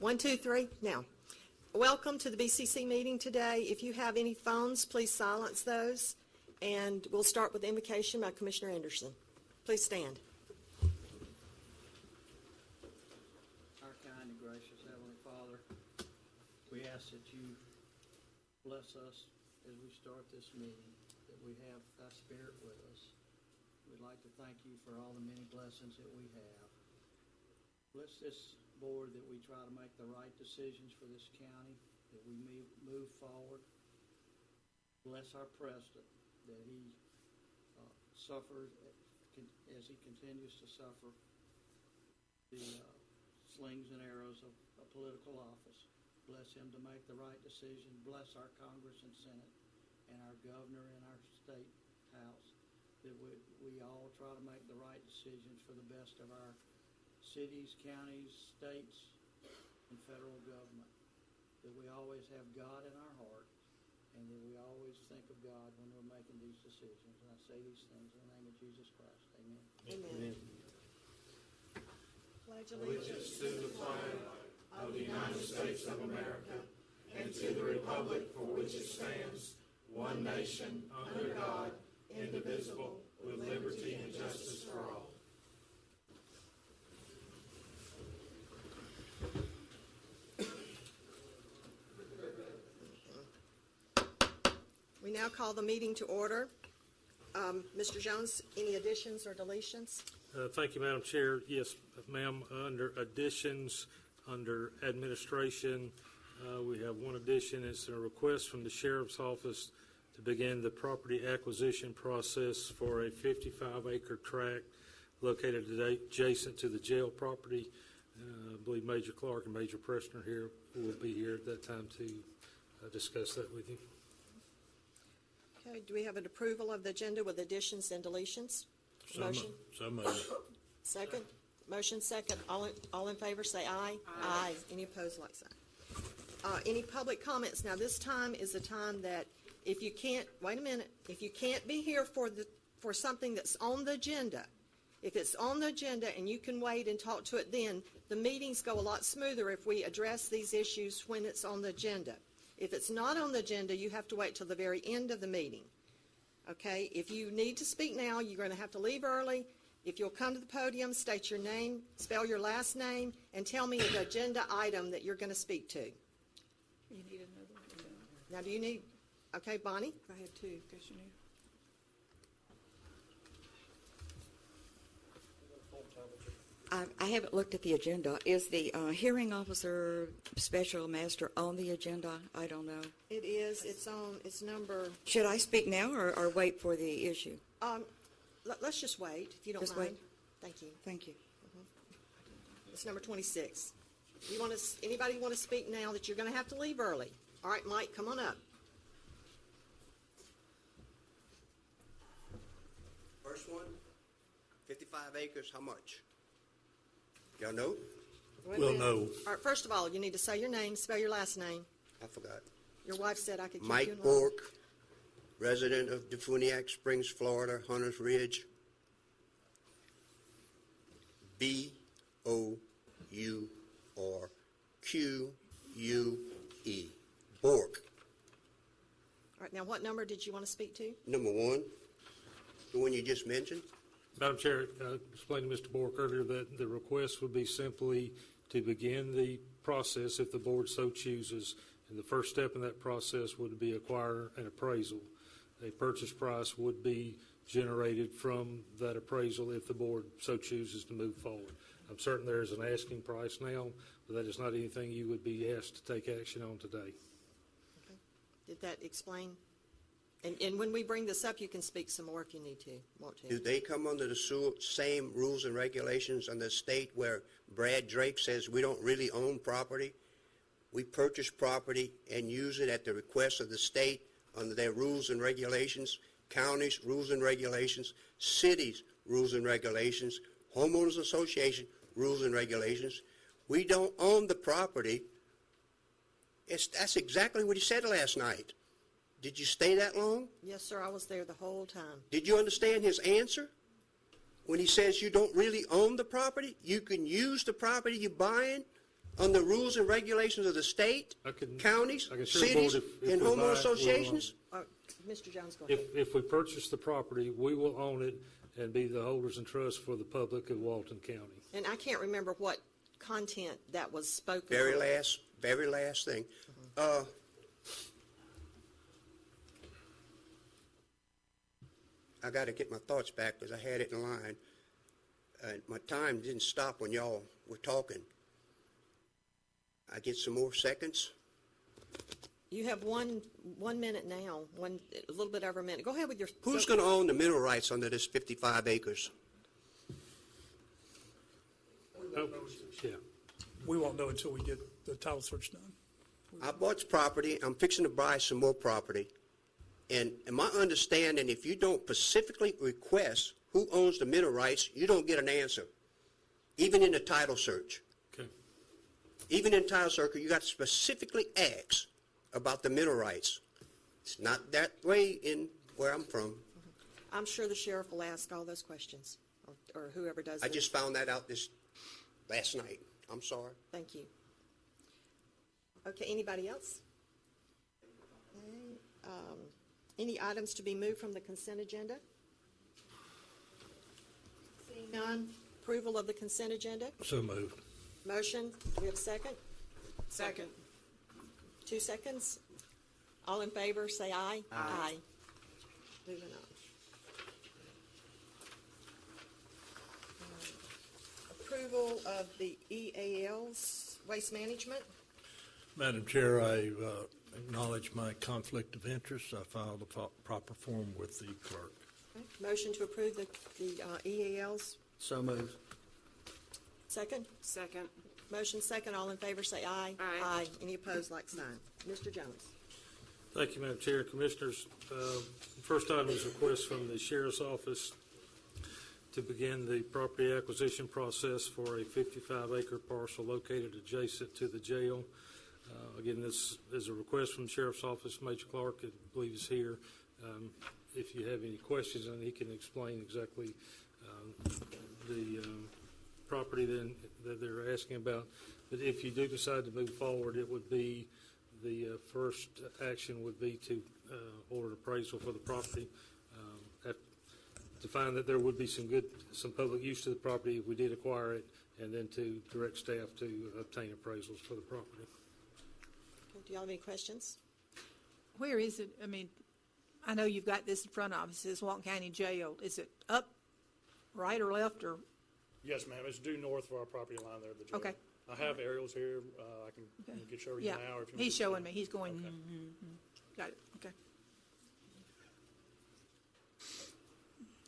1, 2, 3, now. Welcome to the BCC meeting today. If you have any phones, please silence those. And we'll start with the invocation by Commissioner Anderson. Please stand. Our kind and gracious Heavenly Father, we ask that you bless us as we start this meeting, that we have thy Spirit with us. We'd like to thank you for all the many blessings that we have. Bless this board that we try to make the right decisions for this county, that we move forward. Bless our president, that he suffers as he continues to suffer the slings and arrows of a political office. Bless him to make the right decision. Bless our Congress and Senate and our governor and our state house, that we all try to make the right decisions for the best of our cities, counties, states, and federal government, that we always have God in our heart, and that we always think of God when we're making these decisions. And I say these things in the name of Jesus Christ. Amen. Amen. Pledge Allegiance to the flag of the United States of America and to the republic for which it stands, one nation, under God, indivisible, with liberty and justice for all. We now call the meeting to order. Mr. Jones, any additions or deletions? Thank you, Madam Chair. Yes, ma'am. Under additions, under administration, we have one addition. It's a request from the Sheriff's Office to begin the property acquisition process for a 55-acre tract located adjacent to the jail property. I believe Major Clark and Major Pressner here will be here at that time to discuss that with you. Okay, do we have an approval of the agenda with additions and deletions? Motion? So moved. Second? Motion second. All in favor say aye. Aye. Any opposed, like sign. Any public comments? Now, this time is the time that if you can't, wait a minute, if you can't be here for something that's on the agenda, if it's on the agenda and you can wait and talk to it then, the meetings go a lot smoother if we address these issues when it's on the agenda. If it's not on the agenda, you have to wait till the very end of the meeting. Okay? If you need to speak now, you're going to have to leave early. If you'll come to the podium, state your name, spell your last name, and tell me the agenda item that you're going to speak to. You need another one? Now, do you need, okay, Bonnie? I had two, because you need. I haven't looked at the agenda. Is the hearing officer special master on the agenda? I don't know. It is. It's number. Should I speak now or wait for the issue? Let's just wait, if you don't Just mind. wait. Thank you. Thank you. It's number 26. Anybody want to speak now that you're going to have to leave early? All right, Mike, come on up. First one, 55 acres, how much? Y'all know? Wait a We'll minute. know. All right, first of all, you need to say your name, spell your last name. I forgot. Your wife said I could keep you Mike in line. Bork, resident of Defuniak Springs, Florida, Hunters Ridge. B-O-U-R-Q-U-E. Bork. All right, now what number did you want to speak to? Number one, the one you just mentioned. Madam Chair, explained to Mr. Bork earlier that the request would be simply to begin the process if the board so chooses. And the first step in that process would be acquire an appraisal. A purchase price would be generated from that appraisal if the board so chooses to move forward. I'm certain there is an asking price now, but that is not anything you would be asked to take action on today. Okay. Did that explain? And when we bring this up, you can speak some more if you need to, want to. Do they come under the same rules and regulations on the state where Brad Drake says we don't really own property? We purchase property and use it at the request of the state under their rules and regulations, counties' rules and regulations, cities' rules and regulations, homeowners association rules and regulations. We don't own the property. That's exactly what he said last night. Did you stay that long? Yes, sir, I was there the whole time. Did you understand his answer? When he says you don't really own the property, you can use the property you're buying on the rules and regulations of the state, counties, I can share the board cities, if and we buy it, homeowner we'll, associations? Mr. Jones, go ahead. If we purchase the property, we will own it and be the holders and trust for the public of Walton County. And I can't remember what content that was spoken. Very on. last thing. I got to get my thoughts back because I had it in line. My time didn't stop when y'all were talking. I get some more seconds? You have one minute now, a little bit over a minute. Go ahead with your. Who's going to own the mineral rights under this 55 acres? Oh, yeah. We won't know until we get the title search done. I bought property. I'm fixing to buy some more property. And in my understanding, if you don't specifically request who owns the mineral rights, you don't get an answer, even in the title search. Okay. Even in title search, you got to specifically ask about the mineral rights. It's not that way in where I'm from. I'm sure the sheriff will ask all those questions, or whoever does I it. just found that out last night. I'm sorry. Thank you. Okay, anybody else? Okay, any items to be moved from the consent agenda? Seeing none, approval of the consent agenda? So moved. Motion, we have a second? Second. 2 seconds. All in favor, say aye. Aye. Moving on. Approval of the EAL's waste management. Madam Chair, I acknowledge my conflict of interest. I filed a proper form with the clerk. Okay. Motion to approve the EAL's. So moved. Second? Second. Motion second. All in favor, say aye. Aye. Any opposed, like sign. Mr. Jones. Thank you, Madam Chair. Commissioners, first item is a request from the Sheriff's Office to begin the property acquisition process for a 55-acre parcel located adjacent to the jail. Again, this is a request from the Sheriff's Office. Major Clark, I believe, is here. If you have any questions, and he can explain exactly the property that they're asking about. But if you do decide to move forward, it would be the first action would be to order an appraisal for the property. To find that there would be some public use to the property if we did acquire it, and then to direct staff to obtain appraisals for the property. Okay, do y'all have any questions? Where is it? I mean, I know you've got this in front of us. It says Walton County Jail. Is it up, right, or left, or? Yes, ma'am. It's due north of our property line there, the jail. Okay. I have aerials here. I can get show you Yeah, now. If you he's want showing to. me. He's going, Okay. got it, okay.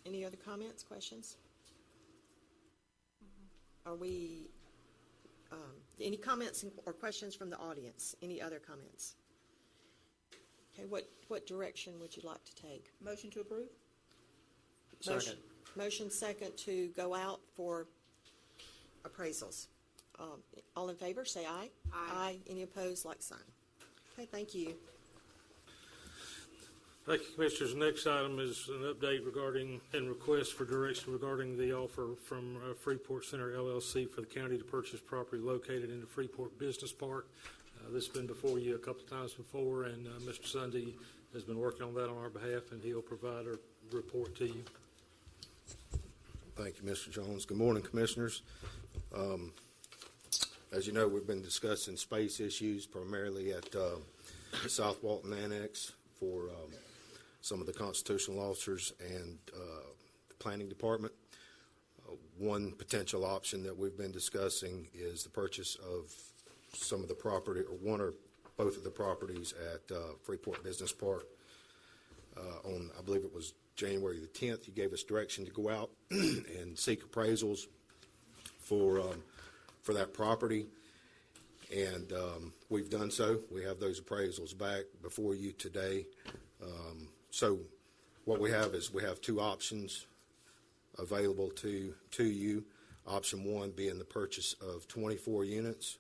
Any other comments, questions? Are we, any comments or questions from the audience? Any other comments? Okay, what direction would you like to take? Motion to approve? Second. Motion second to go out for appraisals. All in favor, say aye. Aye. Any opposed, like sign. Okay, thank you. Thank you, Commissioners. The next item is an update regarding and request for direction regarding the offer from Freeport Center LLC for the county to purchase property located in the Freeport Business Park. This has been before you a couple of times before, and Mr. Sunday has been working on that on our behalf, and he'll provide a report to you. Thank you, Mr. Jones. Good morning, Commissioners. As you know, we've been discussing space issues primarily at the South Walton Annex for some of the constitutional officers and the Planning Department. One potential option that we've been discussing is the purchase of some of the property, or one or both of the properties at Freeport Business Park. On, I believe it was January the 10th, you gave us direction to go out and seek appraisals for that property, and we've done so. We have those appraisals back before you today. So what we have is we have two options available to you. Option one being the purchase of 24 units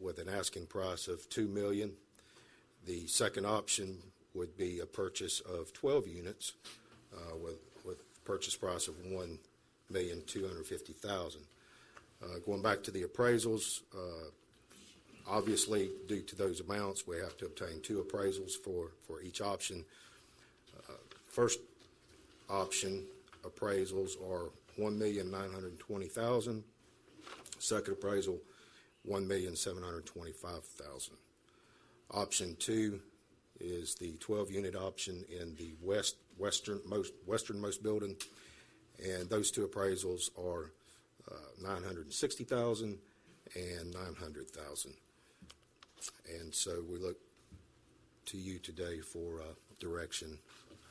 with an asking price of $2 million. The second option would be a purchase of 12 units with purchase price of $1,250,000. Going back to the appraisals, obviously, due to those amounts, we have to obtain 2 appraisals for each option. First option appraisals are $1,920,000. Second appraisal, $1,725,000. Option 2 is the 12-unit option in the westernmost building, and those 2 appraisals are $960,000 and $900,000. And so we look to you today for direction,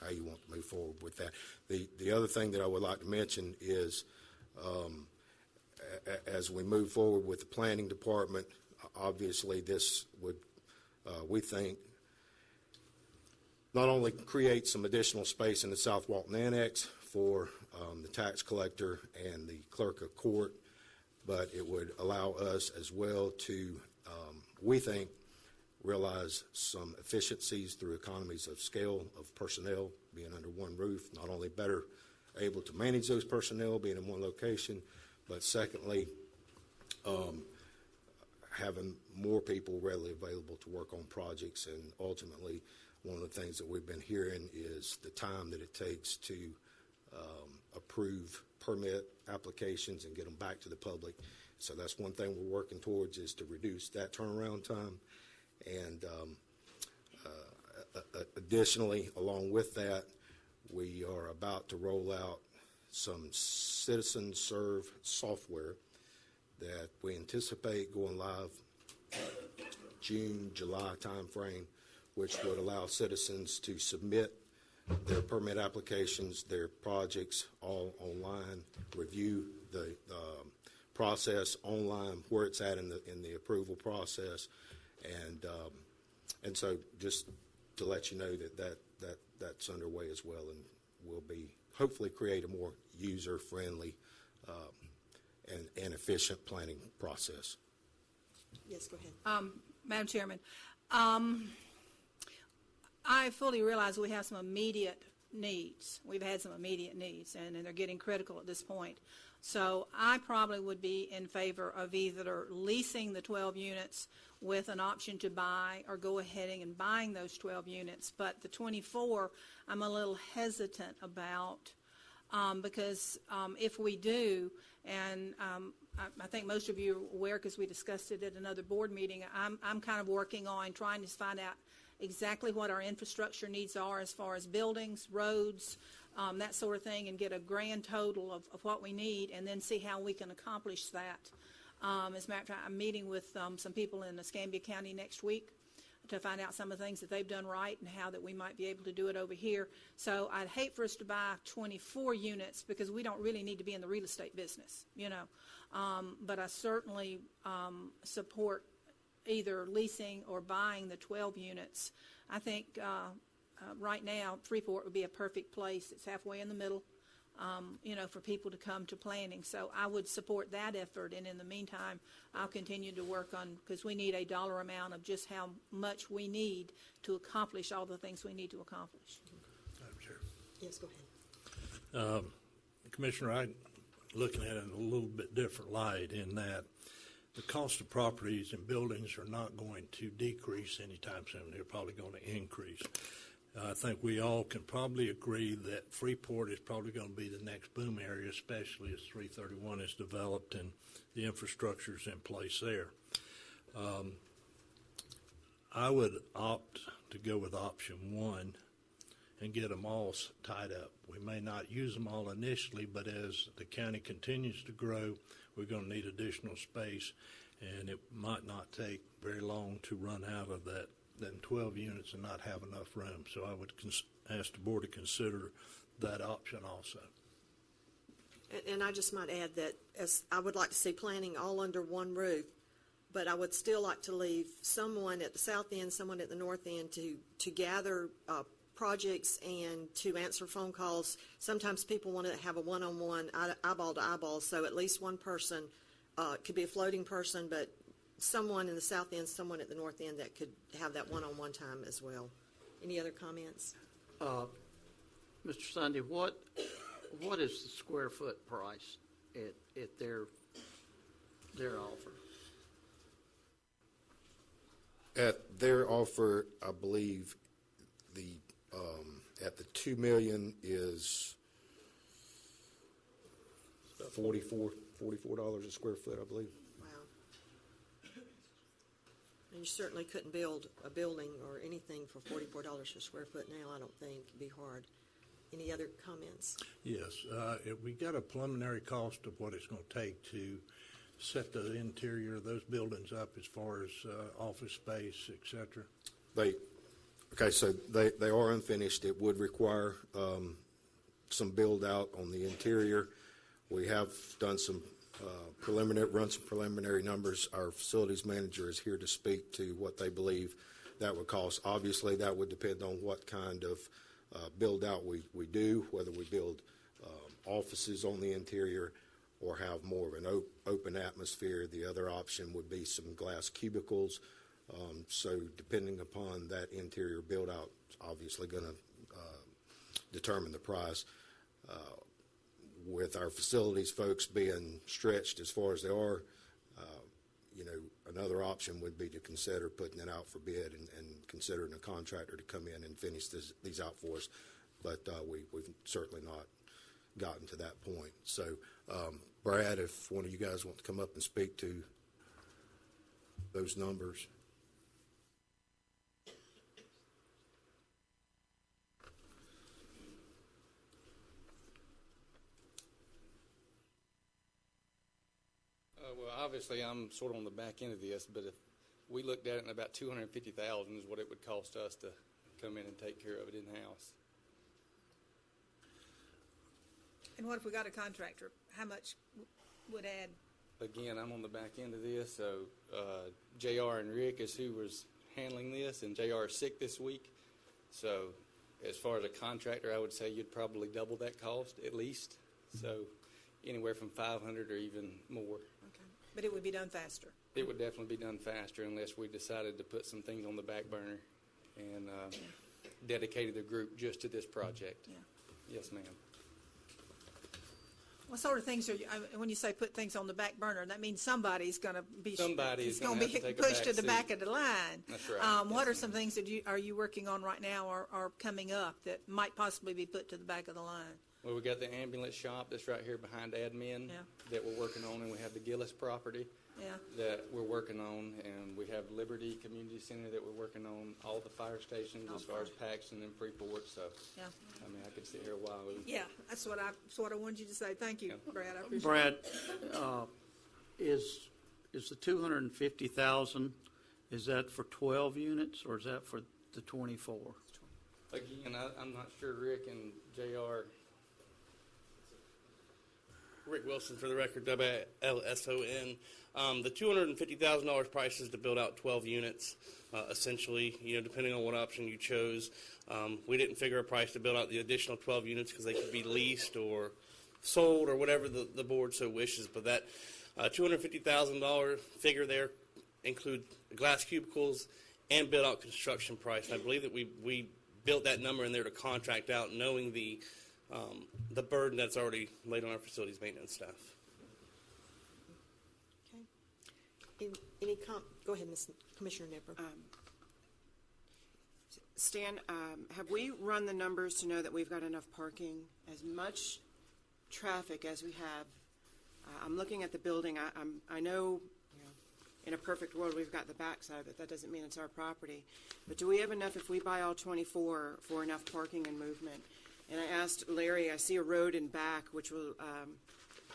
how you want to move forward with that. The other thing that I would like to mention is as we move forward with the planning department, obviously this would, we think, not only create some additional space in the South Walton Annex for the tax collector and the clerk of court, but it would allow us as well to, we think, realize some efficiencies through economies of scale of personnel being under one roof, not only better able to manage those personnel being in one location, but secondly, having more people readily available to work on projects. And ultimately, one of the things that we've been hearing is the time that it takes to approve permit applications and get them back to the public. So that's one thing we're working towards, is to reduce that turnaround time. And additionally, along with that, we are about to roll out some Citizen Serve software that we anticipate going live June, July timeframe, which would allow citizens to submit their permit applications, their projects, all online, review the process online, where it's at in the approval process, and so just to let you know that's underway as well, and will be hopefully create a more user-friendly and efficient planning process. Yes, go ahead. Madam Chairman, I fully realize we have some immediate needs. We've had some immediate needs, and they're getting critical at this point. So I probably would be in favor of either leasing the 12 units with an option to buy, or go ahead and buying those 12 units. But the 24, I'm a little hesitant about, because if we do, and I think most of you are aware because we discussed it at another board meeting, I'm kind of working on trying to find out exactly what our infrastructure needs are as far as buildings, roads, that sort of thing, and get a grand total of what we need, and then see how we can accomplish that. As a matter of fact, I'm meeting with some people in Escambia County next week to find out some of the things that they've done right and how that we might be able to do it over here. So I'd hate for us to buy 24 units because we don't really need to be in the real estate business, you know. But I certainly support either leasing or buying the 12 units. I think right now Freeport would be a perfect place. It's halfway in the middle, you know, for people to come to planning. So I would support that effort, and in the meantime, I'll continue to work on, because we need a dollar amount of just how much we need to accomplish all the things we need to accomplish. Madam Chair. Yes, go ahead. Commissioner, I'm looking at it in a little bit different light, in that the cost of properties and buildings are not going to decrease anytime soon. They're probably going to increase. I think we all can probably agree that Freeport is probably going to be the next boom area, especially as 331 is developed and the infrastructure is in place there. I would opt to go with option 1 and get them all tied up. We may not use them all initially, but as the county continues to grow, we're going to need additional space, and it might not take very long to run out of that than 12 units and not have enough room. So I would ask the board to consider that option also. And I just might add that, as I would like to see planning all under one roof, but I would still like to leave someone at the south end, someone at the north end to gather projects and to answer phone calls. Sometimes people want to have a one-on-one, eyeball to eyeball, so at least one person, it could be a floating person, but someone in the south end, someone at the north end that could have that one-on-one time as well. Any other comments? Mr. Sunday, what is the square foot price at their their offer? At their offer, I believe at the 2 million is $44 a square foot, I believe. Wow. And you certainly couldn't build a building or anything for $44 a square foot now, I don't think. It'd be hard. Any other comments? Yes, we got a preliminary cost of what it's going to take to set the interior of those buildings up as far as office space, et cetera. So they are unfinished. It would require some build out on the interior. We have done some preliminary numbers. Our facilities manager is here to speak to what they believe that would cost. Obviously, that would depend on what kind of build out we do, whether we build offices on the interior or have more of an open atmosphere. The other option would be some glass cubicles. So depending upon that interior build out, obviously going to determine the price. With our facilities folks being stretched as far as they are, another option would be to consider putting it out for bid and considering a contractor to come in and finish these out for us. But we've certainly not gotten to that point. So, Brad, if one of you guys want to come up and speak to those numbers. Well, obviously, I'm sort of on the back end of this, but if we looked at it, and about $250,000 is what it would cost us to come in and take care of it in-house. And what if we got a contractor? How much would add? Again, I'm on the back end of this, so JR and Rick is who was handling this, and JR is sick this week. So as far as a contractor, I would say you'd probably double that cost at least. So anywhere from 500 or even more. Okay. But it would be done faster. It would definitely be done faster unless we decided to put some things on the back burner and dedicated a group just to this project. Yeah. Yes, ma'am. What sort of things are you, when you say put things on the back burner, that means somebody's going to be Somebody's gonna be have to take a pushed to back the seat. back of the line. That's right. What Yes, are some things that are you working on right now or coming up that might possibly be put to the back of the line? Well, we got the ambulance shop that's right here behind admin Yeah. that we're working on, and we have the Gillis property Yeah. that we're working on, and we have Liberty Community Center that we're working on, all the fire stations as far as Paxton and Freeport. So, Yeah. I mean, I could sit here a while. Yeah, that's what I wanted you to say. Thank you, Brad. I appreciate Brad, is the 250,000, is that for 12 units or is that for the 24? Again, I'm not sure Rick and JR. Rick Wilson for the record, WLSON. The $250,000 price is to build out 12 units, essentially, depending on what option you chose. We didn't figure a price to build out the additional 12 units because they could be leased or sold or whatever the board so wishes. But that $250,000 figure there include glass cubicles and build out construction price. And I believe that we built that number in there to contract out, knowing the burden that's already laid on our facilities maintenance staff. Okay. Go ahead, Commissioner Nipper. Stan, have we run the numbers to know that we've got enough parking? As much traffic as we have, I'm looking at the building. I know, in a perfect world, we've got the backside, but that doesn't mean it's our property. But do we have enough, if we buy all 24, for enough parking and movement? And I asked Larry, I see a road in back which will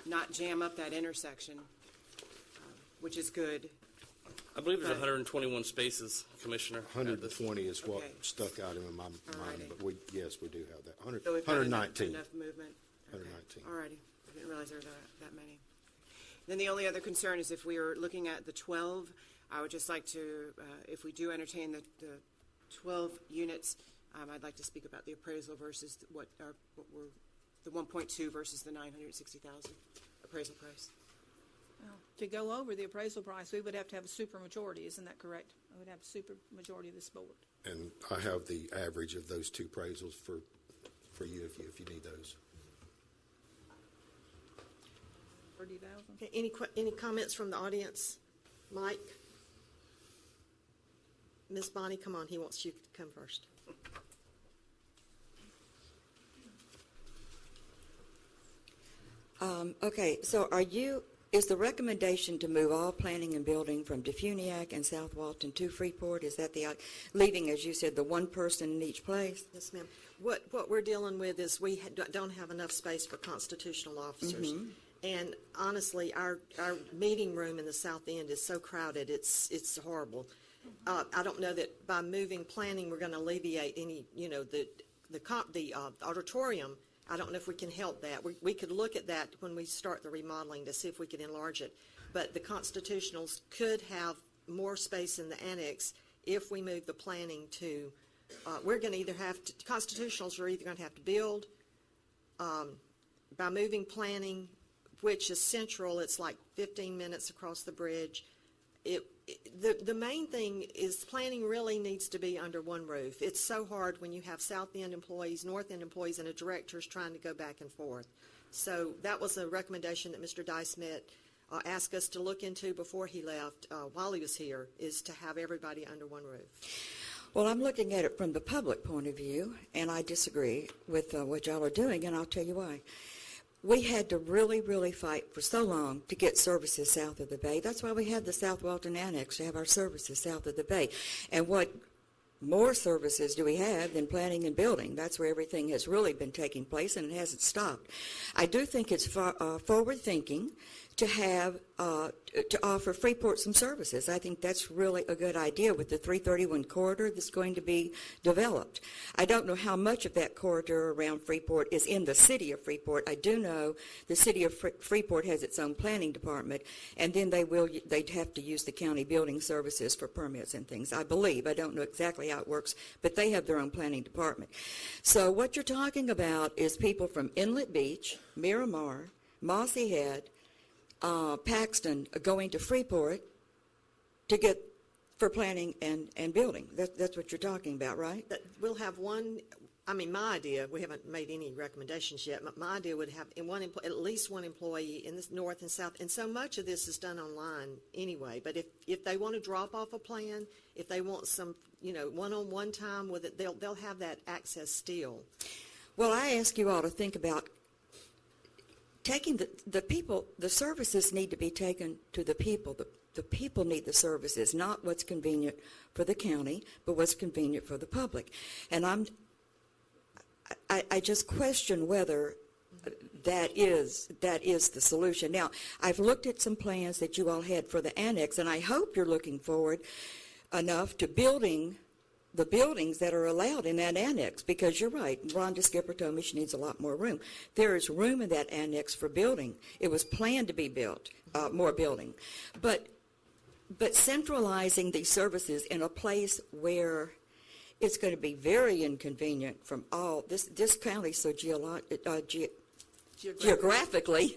not jam up that intersection, which is good. I believe there's 121 spaces, Commissioner. 120 is what Okay. stuck out in my mind, Alrighty. but we do have that. So we've got 119. enough movement. Okay. 119. All righty. I didn't realize there were that many. Then the only other concern is if we are looking at the 12, I would just like to, if we do entertain the 12 units, I'd like to speak about the appraisal versus what we're, the 1.2 versus the 960,000 appraisal price. Well, to go over the appraisal price, we would have to have a supermajority. Isn't that correct? I would have a supermajority of this board. And I have the average of those two appraisals for you if you need those. 30,000. Okay, any comments from the audience? Mike? Ms. Bonnie, come on, he wants you to come first. Okay, so is the recommendation to move all planning and building from Defuniak and South Walton to Freeport? Is that leaving, as you said, the one person in each place? Yes, ma'am. What we're dealing with is we don't have enough space for constitutional officers. And honestly, our meeting room in the South End is so crowded, it's horrible. I don't know that by moving planning, we're going to alleviate any, the auditorium. I don't know if we can help that. We could look at that when we start the remodeling to see if we could enlarge it. But the constitutionals could have more space in the annex if we move the planning to, we're going to either have to, constitutionals are either going to have to build, by moving planning, which is central, it's like 15 minutes across the bridge. The main thing is planning really needs to be under one roof. It's so hard when you have South End employees, North End employees, and a director's trying to go back and forth. So that was a recommendation that Mr. Dysmith asked us to look into before he left, while he was here, is to have everybody under one roof. Well, I'm looking at it from the public point of view, and I disagree with what y'all are doing, and I'll tell you why. We had to really, really fight for so long to get services south of the Bay. That's why we had the South Walton Annex, to have our services south of the Bay. And what more services do we have than planning and building? That's where everything has really been taking place, and it hasn't stopped. I do think it's forward-thinking to have to offer Freeport some services. I think that's really a good idea with the 331 corridor that's going to be developed. I don't know how much of that corridor around Freeport is in the city of Freeport. I do know the city of Freeport has its own planning department, and then they'd have to use the county building services for permits and things, I believe. I don't know exactly how it works, but they have their own planning department. So what you're talking about is people from Inlet Beach, Miramar, Mossy Head, Paxton going to Freeport to get for planning and building. That's what you're talking about, right? That we'll have one. I mean, my idea. We haven't made any recommendations yet. But my idea would have at least one employee in the north and south. And so much of this is done online anyway. But if they want to drop off a plan, if they want some one-on-one time with it, they'll have that access still. Well, I ask you all to think about taking the people. The services need to be taken to the people. The people need the services, not what's convenient for the county, but what's convenient for the public. And I just question whether that is the solution. Now, I've looked at some plans that you all had for the annex, and I hope you're looking forward enough to building the buildings that are allowed in that annex, because you're right. Rhonda Skipper told me she needs a lot more room. There is room in that annex for building. It was planned to be built, more building. But centralizing these services in a place where it's going to be very inconvenient from all this county so geographically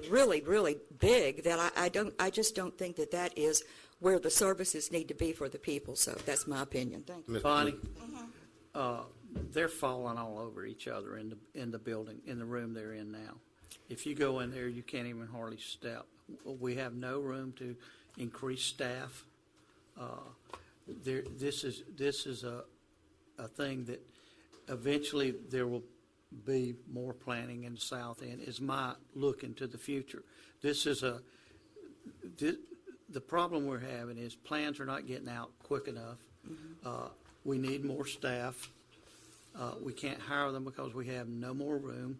really, really big that I just don't think that is where the services need to be for the people. So that's my opinion. Thank you. Bonnie, they're falling all over each other in the building, in the room they're in now. If you go in there, you can't even hardly step. We have no room to increase staff. This is a thing that eventually there will be more planning in the South End, is my look into the future. The problem we're having is plans are not getting out quick enough. We need more staff. We can't hire them because we have no more room.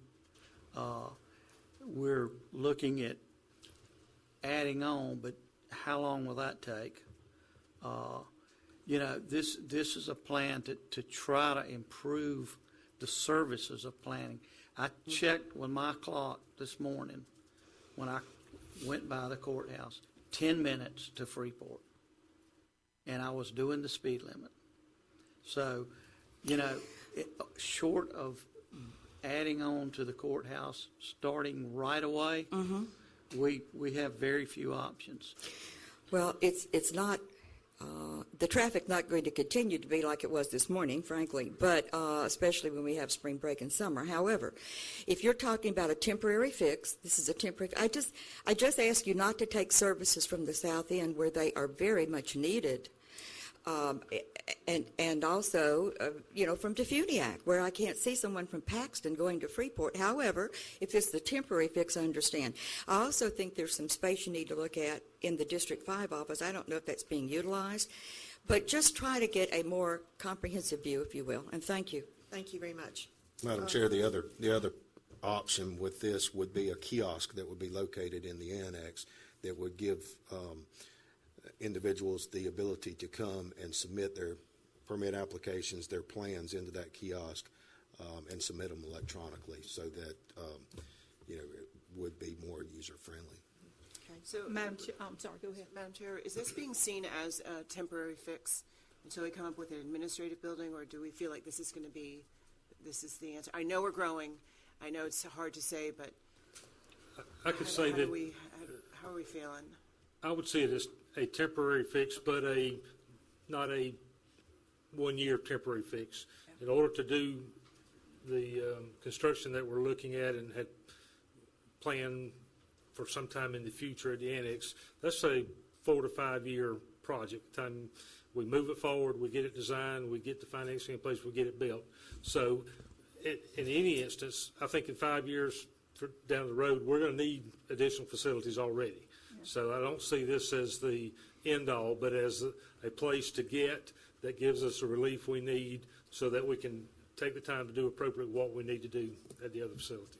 We're looking at adding on, but how long will that take? This is a plan to try to improve the services of planning. I checked with my clock this morning when I went by the courthouse. 10 minutes to Freeport, and I was doing the speed limit. So, short of adding on to the courthouse starting right away, we have very few options. Well, it's not The traffic not going to continue to be like it was this morning, frankly, but especially when we have spring break and summer. However, if you're talking about a temporary fix, this is a temporary. I just ask you not to take services from the south end where they are very much needed. And also, from Defuniak, where I can't see someone from Paxton going to Freeport. However, if it's the temporary fix, I understand. I also think there's some space you need to look at in the District 5 office. I don't know if that's being utilized, but just try to get a more comprehensive view, if you will, and thank you. Thank you very much. Madam Chair, the other option with this would be a kiosk that would be located in the annex that would give individuals the ability to come and submit their permit applications, their plans into that kiosk, and submit them electronically so that, it would be more user-friendly. So, Madam Chair, I'm sorry, go ahead. Madam Chair, is this being seen as a temporary fix until we come up with an administrative building, or do we feel like this is the answer? I know we're growing. I know it's hard to say, but I could say that how are we feeling? I would see it as a temporary fix, but not a one-year temporary fix. In order to do the construction that we're looking at and had planned for some time in the future at the annex, that's a 4 to 5 year project. Time we move it forward, we get it designed, we get the financing in place, we get it built. So in any instance, I think in 5 years down the road, we're going to need additional facilities already. So I don't see this as the end all, but as a place to get that gives us the relief we need so that we can take the time to do appropriately what we need to do at the other facility.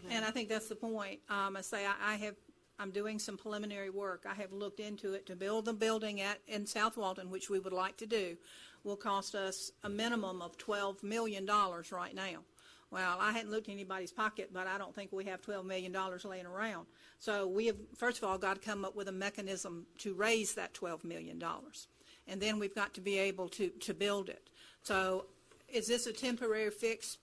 And I think that's the point. I'm doing some preliminary work. I have looked into it. To build the building in South Walton, which we would like to do, will cost us a minimum of $12 million right now. Well, I hadn't looked in anybody's pocket, but I don't think we have $12 million laying around. So we have, first of all, got to come up with a mechanism to raise that $12 million. And then we've got to be able to build it. So is this a temporary fix?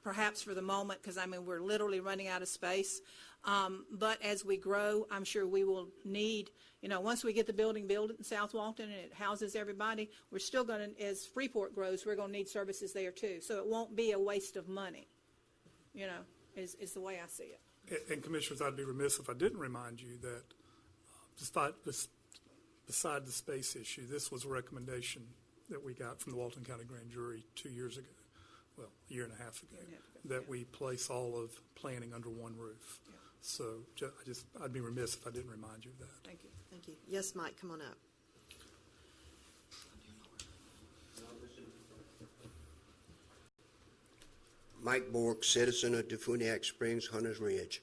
Perhaps for the moment, because, we're literally running out of space. But as we grow, I'm sure we will need, once we get the building built in South Walton and it houses everybody, we're still going to, as Freeport grows, we're going to need services there too. So it won't be a waste of money, is the way I see it. And Commissioners, I'd be remiss if I didn't remind you that beside the space issue, this was a recommendation that we got from the Walton County Grand Jury 2 years ago. Well, a year and a half ago, that we place all of planning under one roof. Yeah. So I'd be remiss if I didn't remind you of that. Thank you. Thank you. Yes, Mike, come on up. Mike Bork, citizen of Defuniak Springs, Hunters Ridge.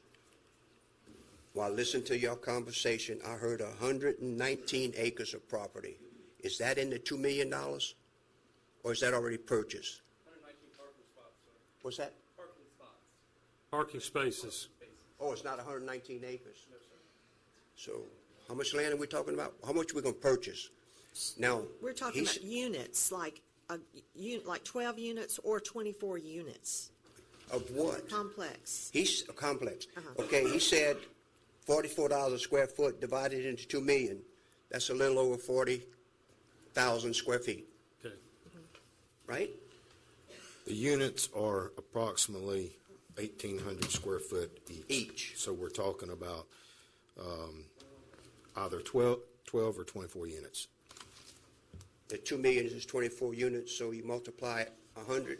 While listening to your conversation, I heard 119 acres of property. Is that in the $2 million? Or is that already purchased? What's that? Parking spots. Parking spaces. Oh, it's not 119 acres? No, sir. So how much land are we talking about? How much are we going to purchase? Now, we're talking about units, like 12 units or 24 units. Of what? Complex. He's a complex. Okay, he said $44 a square foot divided into 2 million. That's a little over 40,000 square feet. Okay. Right? The units are approximately 1,800 square foot each. So we're talking about either 12 or 24 units. The 2 million is 24 units, so you multiply 100.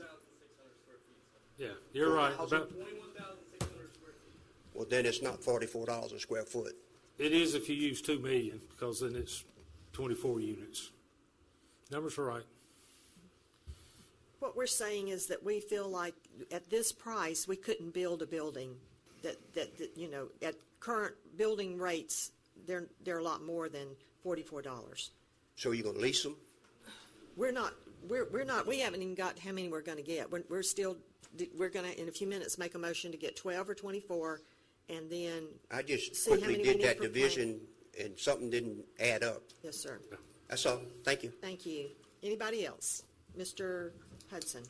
Yeah, you're right. 21,600 square feet. Well, then it's not $44 a square foot. It is if you use 2 million, because then it's 24 units. Numbers are right. What we're saying is that we feel like at this price, we couldn't build a building that at current building rates, they're a lot more than $44. So you're going to lease them? We haven't even got how many we're going to get. We're going to, in a few minutes, make a motion to get 12 or 24, and then I just see how quickly many we did need that for division, and something didn't add up. Yes, sir. That's all. Thank you. Thank you. Anybody else? Mr. Hudson.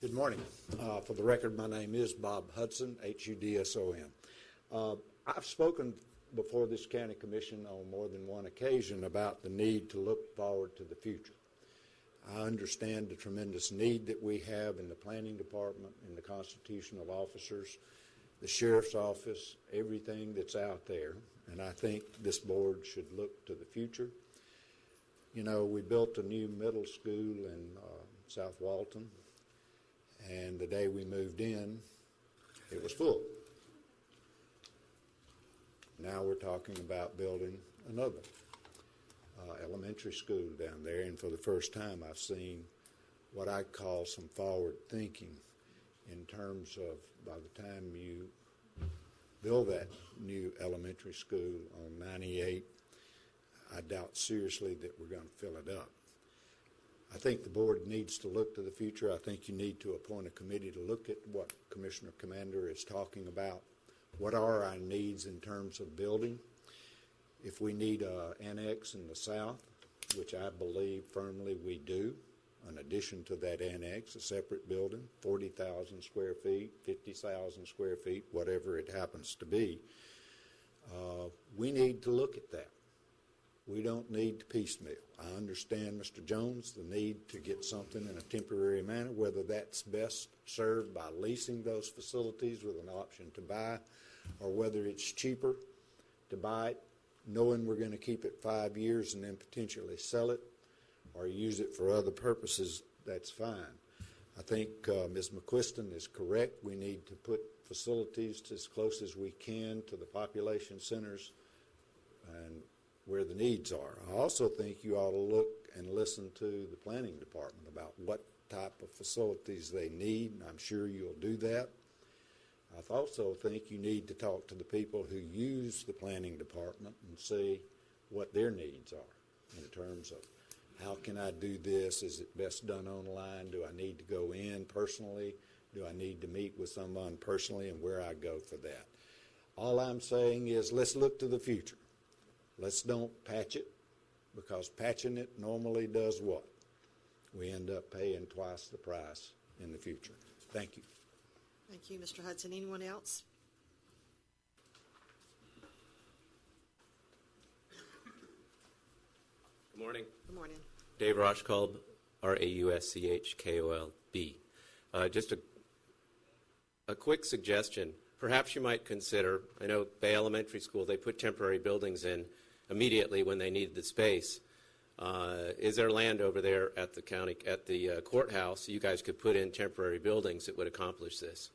Good morning. For the record, my name is Bob Hudson, Hudson. I've spoken before this county commission on more than one occasion about the need to look forward to the future. I understand the tremendous need that we have in the planning department, in the constitutional officers, the sheriff's office, everything that's out there, and I think this board should look to the future. You know, we built a new middle school in South Walton, and the day we moved in, it was full. Now we're talking about building another elementary school down there, and for the first time I've seen what I call some forward thinking in terms of by the time you build that new elementary school on 98, I doubt seriously that we're going to fill it up. I think the board needs to look to the future. I think you need to appoint a committee to look at what Commissioner Commander is talking about. What are our needs in terms of building? If we need an annex in the south, which I believe firmly we do, in addition to that annex, a separate building, 40,000 square feet, 50,000 square feet, whatever it happens to be, we need to look at that. We don't need to piecemeal. I understand, Mr. Jones, the need to get something in a temporary manner, whether that's best served by leasing those facilities with an option to buy, or whether it's cheaper to buy it, knowing we're going to keep it 5 years and then potentially sell it or use it for other purposes. That's fine. I think Ms. McQuiston is correct. We need to put facilities as close as we can to the population centers and where the needs are. I also think you ought to look and listen to the planning department about what type of facilities they need, and I'm sure you'll do that. I also think you need to talk to the people who use the planning department and see what their needs are in terms of how can I do this? Is it best done online? Do I need to go in personally? Do I need to meet with someone personally, and where I go for that? All I'm saying is let's look to the future. Let's don't patch it, because patching it normally does what? We end up paying twice the price in the future. Thank you. Thank you, Mr. Hudson. Anyone else? Good morning. Good morning. Dave Rochkolb, Rauschkolb. Just a quick suggestion. Perhaps you might consider, I know Bay Elementary School, they put temporary buildings in immediately when they needed the space. Is there land over there at the courthouse you guys could put in temporary buildings that would accomplish this?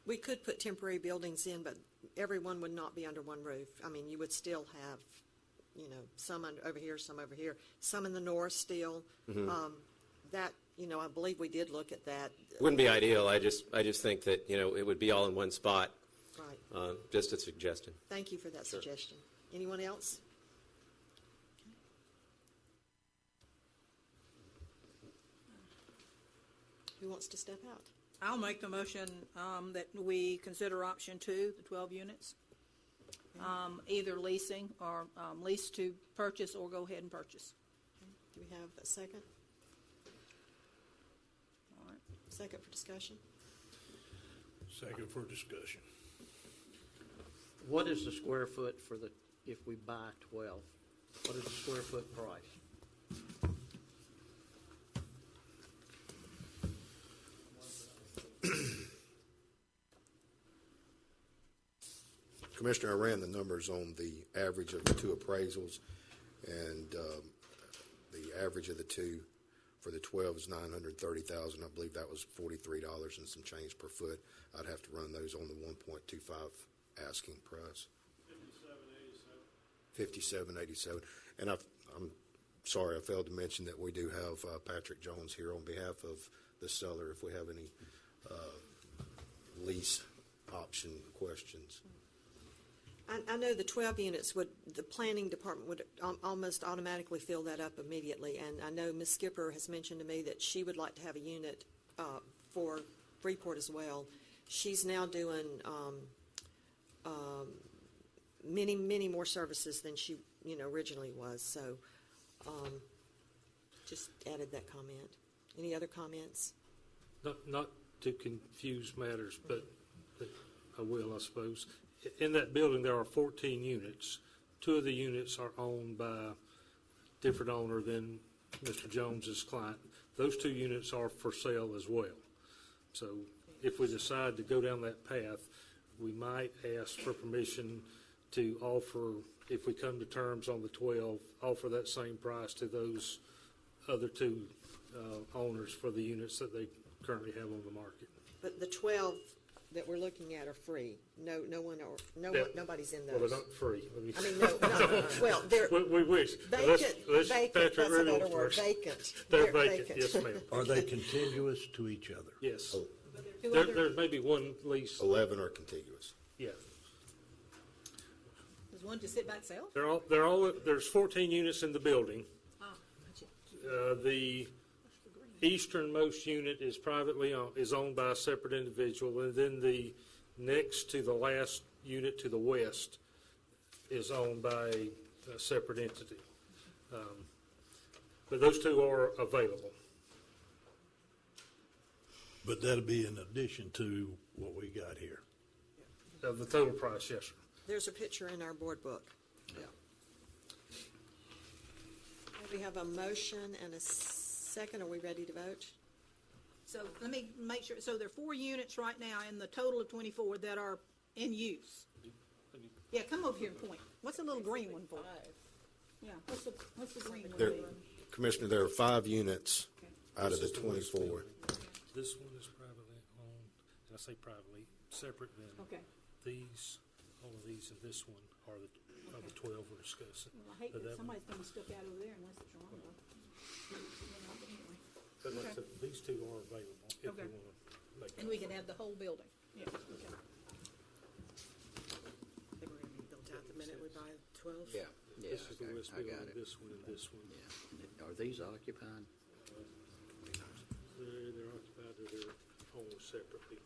We could put temporary buildings in, but everyone would not be under one roof. I mean, you would still have, you know, some over here, some over here, some in the north still. Mm-hmm. That, you know, I believe we did look at that. It wouldn't be ideal. I just think that, you know, it would be all in one spot. Right. Just a suggestion. Thank you for that suggestion. Anyone else? Who wants to step out? I'll make the motion that we consider option 2, the 12 units, either leasing or lease to purchase, or go ahead and purchase. Do we have a second? All right. Second for discussion. Second for discussion. What is the square foot for if we buy 12? What is the square foot price? Commissioner, I ran the numbers on the average of the two appraisals, and the average of the two for the 12 is $930,000. I believe that was $43 and some change per foot. I'd have to run those on the 1.25 asking price. 5787. And I'm sorry, I failed to mention that we do have Patrick Jones here on behalf of the seller if we have any lease option questions. I know the 12 units the planning department would almost automatically fill that up immediately, and I know Ms. Skipper has mentioned to me that she would like to have a unit for Freeport as well. She's now doing many more services than she originally was, so just added that comment. Any other comments? not to confuse matters, but I will, I suppose. In that building, there are 14 units. 2 of the units are owned by a different owner than Mr. Jones's client. Those 2 units are for sale as well. So if we decide to go down that path, we might ask for permission to offer, if we come to terms on the 12, offer that same price to those other 2 owners for the units that they currently have on the market. But the 12 that we're looking at are free. Nobody's in those. Well, they're not free. I mean, no, well, they're We wish. vacant, Let's vacant, Patrick that's a Riddle better word, first. vacant. They're vacant, yes, ma'am. Are they contiguous to each other? Yes. Two There other- may be one lease, 11 are contiguous. yeah. Does one just sit by itself? There's 14 units in the building. Oh, gotcha. The easternmost unit is privately owned, is owned by a separate individual, and then the next to the last unit to the west is owned by a separate entity. But those 2 are available. But that'll be in addition to what we got here. The total price, yes, sir. There's a picture in our board book. Yeah. We have a motion and a second. Are we ready to vote? So let me make sure, so there are 4 units right now in the total of 24 that are in use. Yeah, come over here and point. What's the little green one for? Yeah, what's the green one There, for? Commissioner, there are 5 units out of the 24. This one is privately owned, and I say privately, separate than Okay. these, all of these, and this one are the 12 we're discussing. Well, I hate But that that somebody's gonna be stuck out over there unless it's wrong. But like I said, these 2 are available if we Okay. want to make. And we can have the whole building. Yeah, okay. I think we're going to be built out the minute we buy 12. Yeah, yeah, This is the west I building, got it. this one, and this one. Yeah. Are these occupied? They're occupied, or they're owned separately.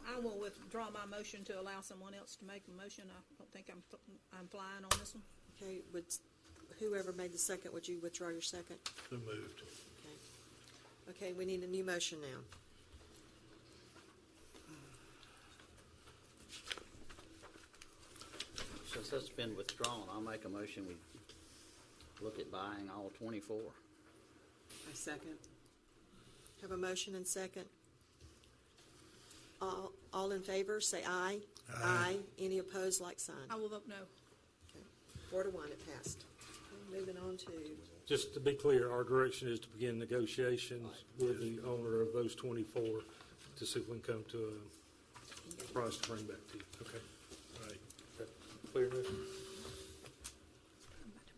I will withdraw my motion to allow someone else to make a motion. I don't think I'm flying on this one. Okay, whoever made the second, would you withdraw your second? So moved. Okay, we need a new motion now. Since that's been withdrawn, I'll make a motion we look at buying all 24. I second. Have a motion and second. All in favor, say aye. Aye. Any opposed, like sign. I will vote no. 4 to 1, it passed. Okay, moving on to, Just to be clear, our direction is to begin negotiations with the owner of those 24 to see if we can come to a price to bring back to you. Okay. All right. That clear enough? I'm about to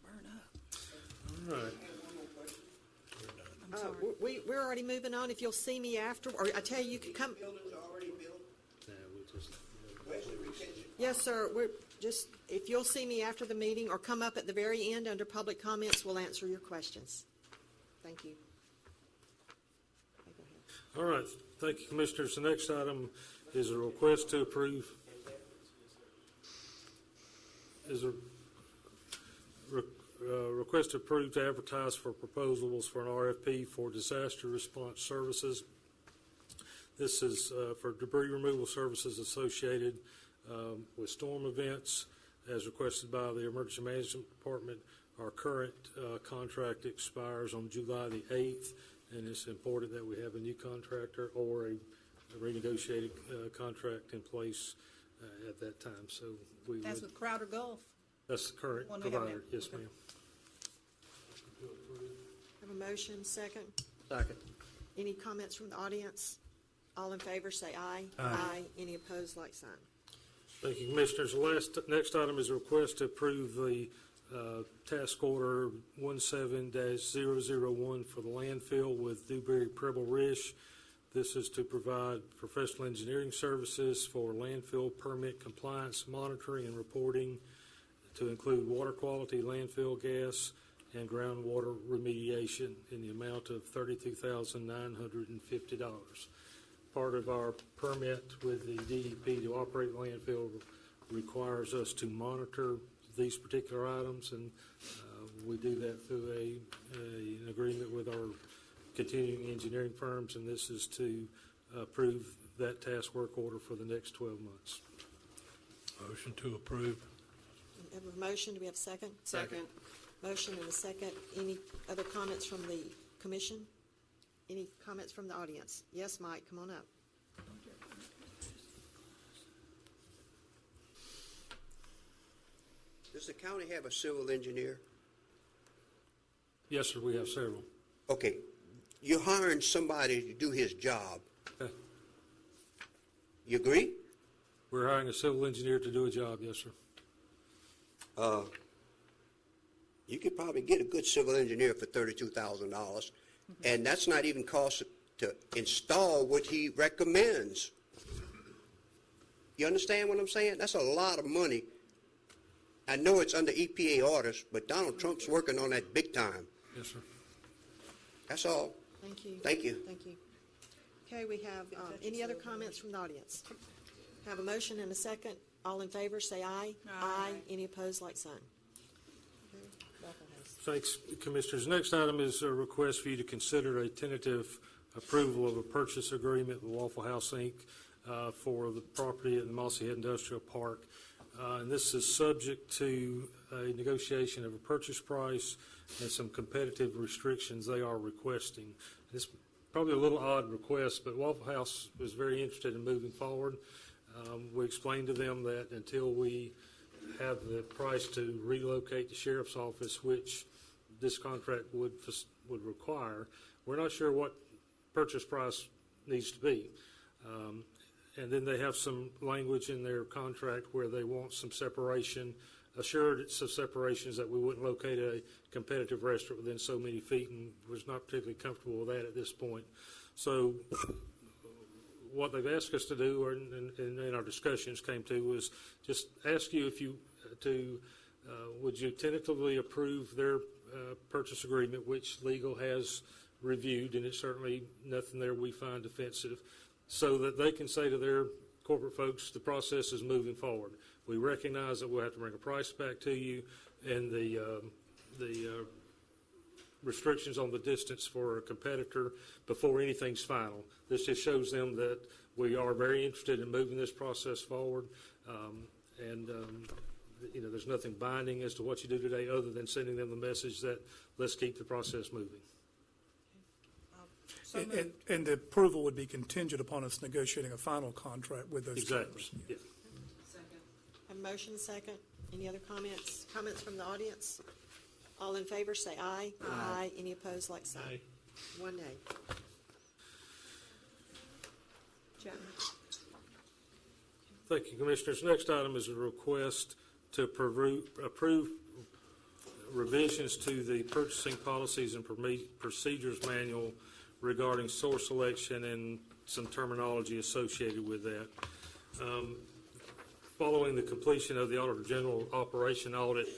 burn up. All right. I'm sorry. we're already moving on. If you'll see me after, or I tell you can come. Building's already built, Now, we'll just, Wesley Retention. Yes, sir. We're just, if you'll see me after the meeting or come up at the very end under public comments, we'll answer your questions. Thank you. Okay, go ahead. all right. Thank you, Commissioners. The next item is a request to approve. Request to approve to advertise for proposals for an RFP for disaster response services. This is for debris removal services associated with storm events, as requested by the Emergency Management Department. Our current contract expires on July the 8th, and it's important that we have a new contractor or a renegotiated contract in place at that time. So we That's would, with Crowder Gulf. that's the current One we have provider. now. Yes, Okay. ma'am. Have a motion, second. Second. Any comments from the audience? All in favor, say aye. Aye. Any opposed, like sign. Thank you, Commissioners. The next item is a request to approve the task order 17-001 for the landfill with Dewberry Preble Rish. This is to provide professional engineering services for landfill permit compliance monitoring and reporting to include water quality, landfill gas, and groundwater remediation in the amount of $32,950. Part of our permit with the DEP to operate the landfill requires us to monitor these particular items, and we do that through an agreement with our continuing engineering firms, and this is to approve that task work order for the next 12 months. Motion to approve. We have a motion, do we have a second? Second. Motion and a second. Any other comments from the commission? Any comments from the audience? Yes, Mike, come on up. Does the county have a civil engineer? Yes, sir, we have several. Okay, you're hiring somebody to do his job. Okay. You agree? We're hiring a civil engineer to do a job, yes, sir. You could probably get a good civil engineer for $32,000, and that's not even cost to install what he recommends. You understand what I'm saying? That's a lot of money. I know it's under EPA orders, but Donald Trump's working on that big time. Yes, sir. That's all. Thank you. Thank you. Thank you. Okay, we have, any other comments from the audience? Have a motion and a second. All in favor, say aye. Aye. Any opposed, like sign. Okay, Waffle House. Thanks, Commissioners. Next item is a request for you to consider a tentative approval of a purchase agreement with Waffle House, Inc. For the property at the Mossy Head Industrial Park. And this is subject to a negotiation of a purchase price and some competitive restrictions they are requesting. It's probably a little odd request, but Waffle House was very interested in moving forward. We explained to them that until we have the price to relocate the sheriff's office, which this contract would require, we're not sure what purchase price needs to be. And then they have some language in their contract where they want some separation, assurance of separations that we wouldn't locate a competitive restaurant within so many feet, and was not particularly comfortable with that at this point. So what they've asked us to do, and in our discussions came to, was just ask you if you would you tentatively approve their purchase agreement, which legal has reviewed, and it's certainly nothing there we find offensive, so that they can say to their corporate folks, the process is moving forward. We recognize that we'll have to bring a price back to you, and the restrictions on the distance for a competitor before anything's final. This just shows them that we are very interested in moving this process forward, there's nothing binding as to what you do today other than sending them the message that let's keep the process moving. And the approval would be contingent upon us negotiating a final contract with those terms. Exactly. Yeah. Have a motion, second. Any other comments? Comments from the audience? All in favor, say aye. Aye. Any opposed, like sign. Aye. One nay. Chapman. Thank you, Commissioners. Next item is a request to approve revisions to the purchasing policies and procedures manual regarding source selection and some terminology associated with that. Following the completion of the Auditor General operation audit,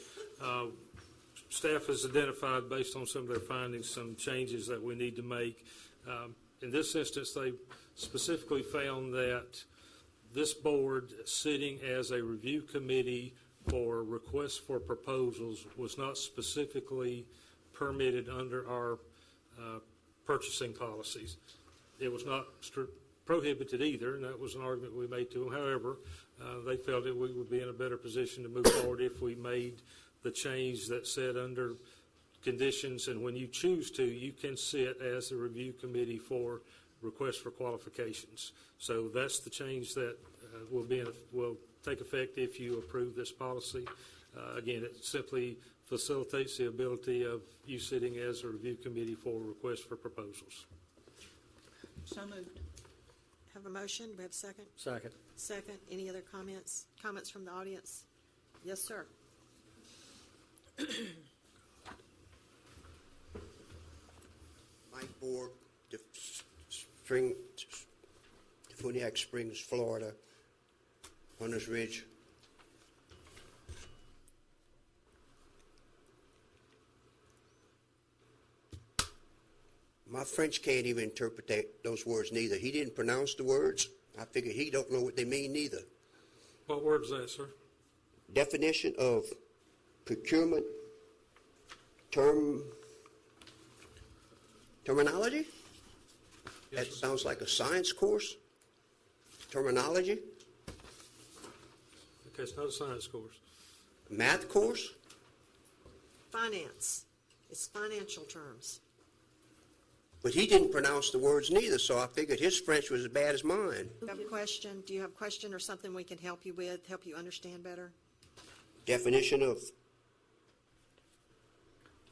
staff has identified, based on some of their findings, some changes that we need to make. In this instance, they specifically found that this board, sitting as a review committee for requests for proposals, was not specifically permitted under our purchasing policies. It was not prohibited either, and that was an argument we made to them. However, they felt that we would be in a better position to move forward if we made the change that said under conditions, and when you choose to, you can sit as a review committee for requests for qualifications. So that's the change that will take effect if you approve this policy. Again, it simply facilitates the ability of you sitting as a review committee for requests for proposals. So moved. Have a motion. Do we have a second? Second. Second. Any other comments? Comments from the audience? Yes, sir. Mike Borg, Funiac Springs, Florida, Hunters Ridge. My French can't even interpret those words neither. He didn't pronounce the words. I figure he don't know what they mean neither. What word is that, sir? Definition of procurement terminology? That sounds like a science course? Terminology? Okay, it's not a science course. Math course? Finance. It's financial terms. But he didn't pronounce the words neither, so I figured his French was as bad as mine. Do you have a question? Do you have a question or something we can help you with, help you understand better? Definition of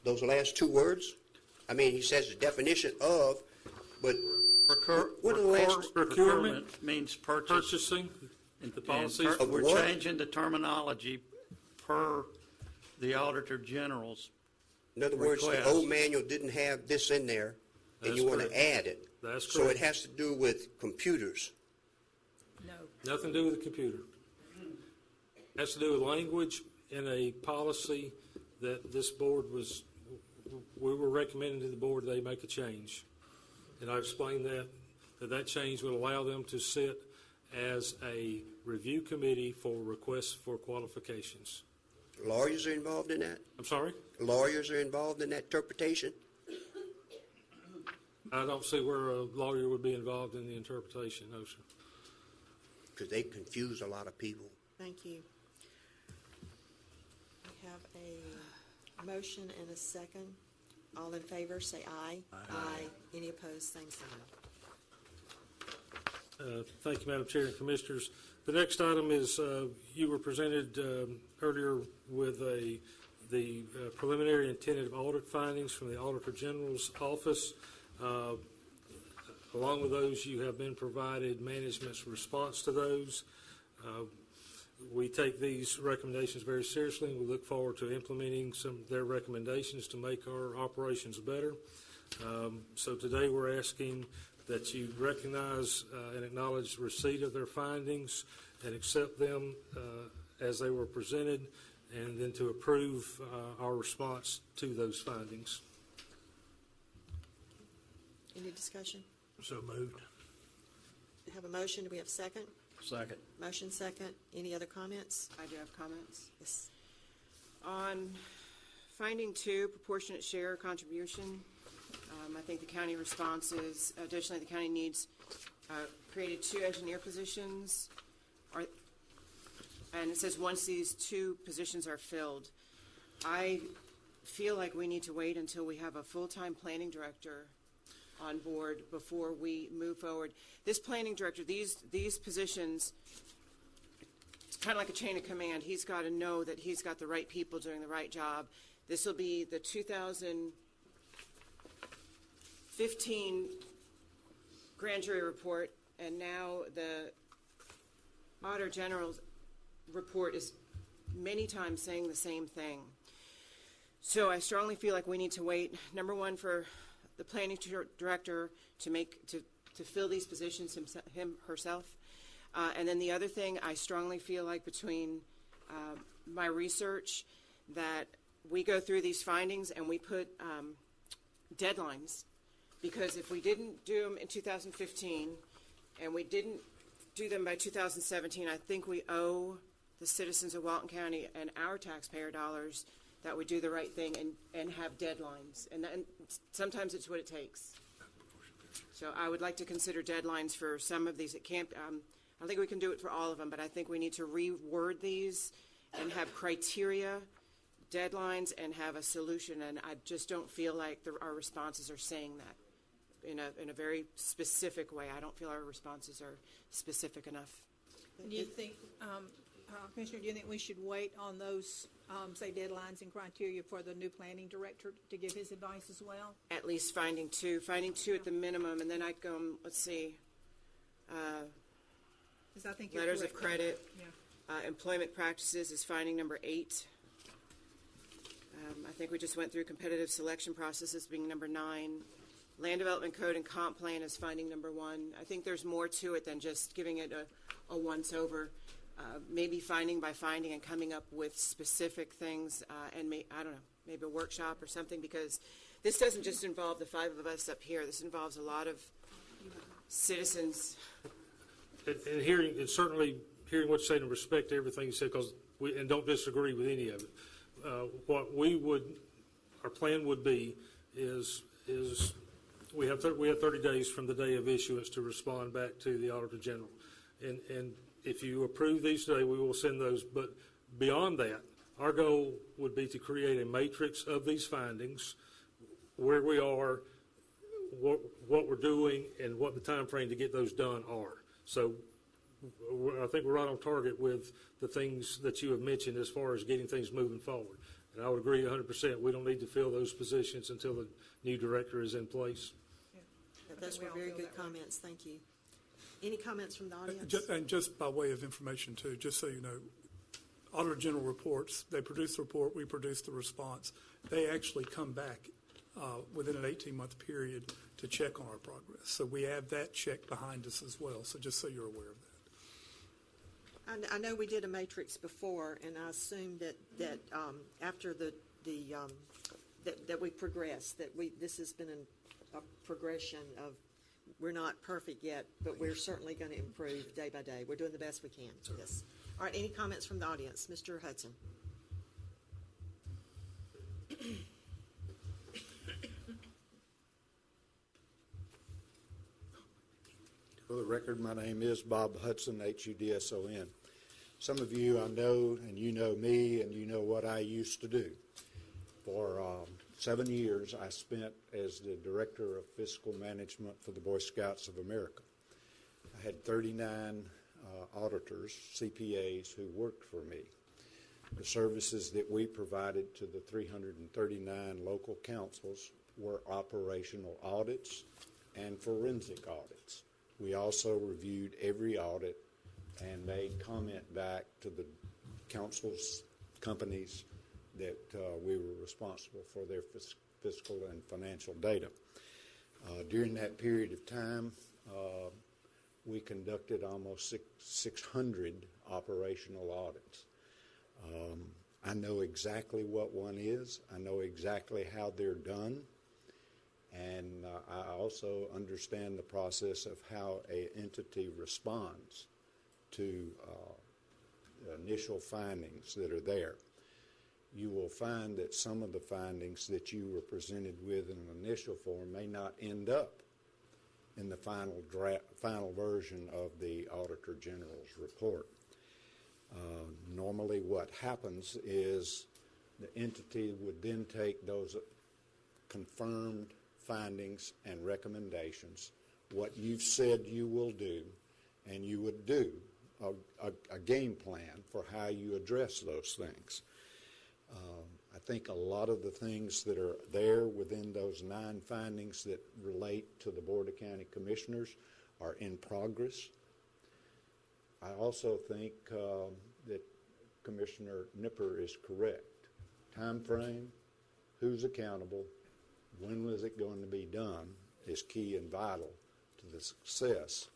those last two words? I mean, he says the definition of, but what are the last? Procurement means purchase. Purchasing, the policies. Of We're what? changing the terminology per the Auditor General's. In other words, the request. old manual didn't have this in there, and That's you want correct. to add it. That's So it correct. has to do with computers. No. Nothing to do with the computer. Has to do with language in a policy that this board we were recommending to the board they make a change. And I explained that change would allow them to sit as a review committee for requests for qualifications. Lawyers are involved in that? I'm sorry? Lawyers are involved in that interpretation? I don't see where a lawyer would be involved in the interpretation, no, sir. Because they confuse a lot of people. Thank you. We have a motion and a second. All in favor, say aye. Aye. Any opposed, same sign. Thank you, Madam Chair and Commissioners. The next item is, you were presented earlier with the preliminary and tentative audit findings from the Auditor General's office. Along with those, you have been provided management's response to those. We take these recommendations very seriously, and we look forward to implementing some of their recommendations to make our operations better. So today we're asking that you recognize and acknowledge receipt of their findings and accept them as they were presented, and then to approve our response to those findings. Any discussion? So moved. Have a motion. Do we have a second? Second. Motion second. Any other comments? I do have comments. Yes. On finding 2, proportionate share contribution, I think the county response is, additionally, the county needs created 2 engineer positions, and it says once these 2 positions are filled. I feel like we need to wait until we have a full-time planning director on board before we move forward. This planning director, these positions, it's kind of like a chain of command. He's got to know that he's got the right people doing the right job. This will be the 2015 grand jury report, and now the Auditor General's report is many times saying the same thing. So I strongly feel like we need to wait, number one, for the planning director to fill these positions herself. And then the other thing, I strongly feel like between my research that we go through these findings and we put deadlines, because if we didn't do them in 2015 and we didn't do them by 2017, I think we owe the citizens of Walton County and our taxpayer dollars that we do the right thing and have deadlines. And sometimes it's what it takes. So I would like to consider deadlines for some of these. It can't, I don't think we can do it for all of them, but I think we need to reword these and have criteria, deadlines, and have a solution. And I just don't feel like our responses are saying that in a very specific way. I don't feel our responses are specific enough. Do you think, Commissioner, do you think we should wait on those, say, deadlines and criteria for the new planning director to give his advice as well? At least finding two at the minimum, and then I'd go, let's see, 'Cause I think you're letters of correct. credit, Yeah. employment practices is finding number 8. I think we just went through competitive selection processes being number 9. Land development code and comp plan is finding number 1. I think there's more to it than just giving it a once-over. Maybe finding by finding and coming up with specific things, and I don't know, maybe a workshop or something, because this doesn't just involve the 5 of us up here. This involves a lot of citizens. And certainly hearing what you say and respect everything you said, and don't disagree with any of it. What our plan would be is We have 30 days from the day of issuance to respond back to the Auditor General. And if you approve these today, we will send those. But beyond that, our goal would be to create a matrix of these findings, where we are, what we're doing, and what the time frame to get those done are. So I think we're right on target with the things that you have mentioned as far as getting things moving forward. And I would agree 100%. We don't need to fill those positions until the new director is in place. Those were very good comments. Thank you. Any comments from the audience? And just by way of information too, just so you know, Auditor General reports, they produce the report, we produce the response. They actually come back within an 18-month period to check on our progress. So we have that check behind us as well. So just so you're aware of that. I know we did a matrix before, and I assume that after that we progressed, this has been a progression of, we're not perfect yet, but we're certainly going to improve day by day. We're doing the best we can. Yes. All right. Any comments from the audience, Mr. Hudson? For the record, my name is Bob Hudson, Hudson. Some of you I know, and you know me, and you know what I used to do. For 7 years, I spent as the Director of Fiscal Management for the Boy Scouts of America. I had 39 auditors, CPAs, who worked for me. The services that we provided to the 339 local councils were operational audits and forensic audits. We also reviewed every audit and made comment back to the council's companies that we were responsible for their fiscal and financial data. During that period of time, we conducted almost 600 operational audits. I know exactly what one is. I know exactly how they're done. And I also understand the process of how an entity responds to initial findings that are there. You will find that some of the findings that you were presented with in an initial form may not end up in the final version of the Auditor General's report. Normally what happens is the entity would then take those confirmed findings and recommendations, what you've said you will do, and you would do a game plan for how you address those things. I think a lot of the things that are there within those 9 findings that relate to the Board of County Commissioners are in progress. I also think that Commissioner Nipper is correct. Time frame, who's accountable, when was it going to be done is key and vital to the success.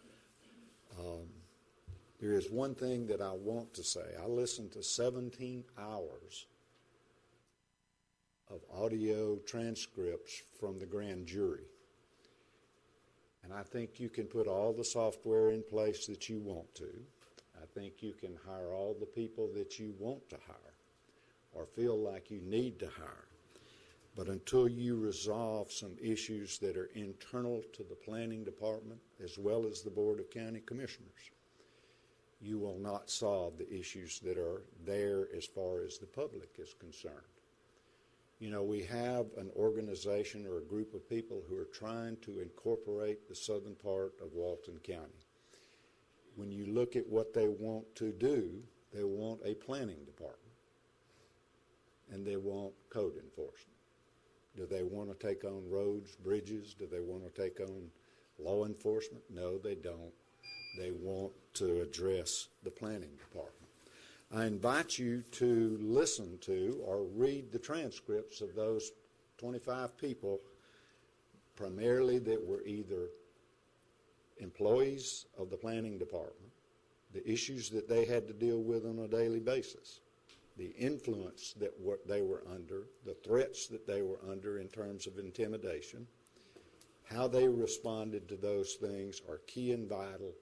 There is one thing that I want to say. I listened to 17 hours of audio transcripts from the grand jury. And I think you can put all the software in place that you want to. I think you can hire all the people that you want to hire or feel like you need to hire. But until you resolve some issues that are internal to the planning department as well as the Board of County Commissioners, you will not solve the issues that are there as far as the public is concerned. You know, we have an organization or a group of people who are trying to incorporate the southern part of Walton County. When you look at what they want to do, they want a planning department and they want code enforcement. Do they want to take on roads, bridges? Do they want to take on law enforcement? No, they don't. They want to address the planning department. I invite you to listen to or read the transcripts of those 25 people, primarily that were either employees of the planning department, the issues that they had to deal with on a daily basis, the influence that they were under, the threats that they were under in terms of intimidation. How they responded to those things are key and vital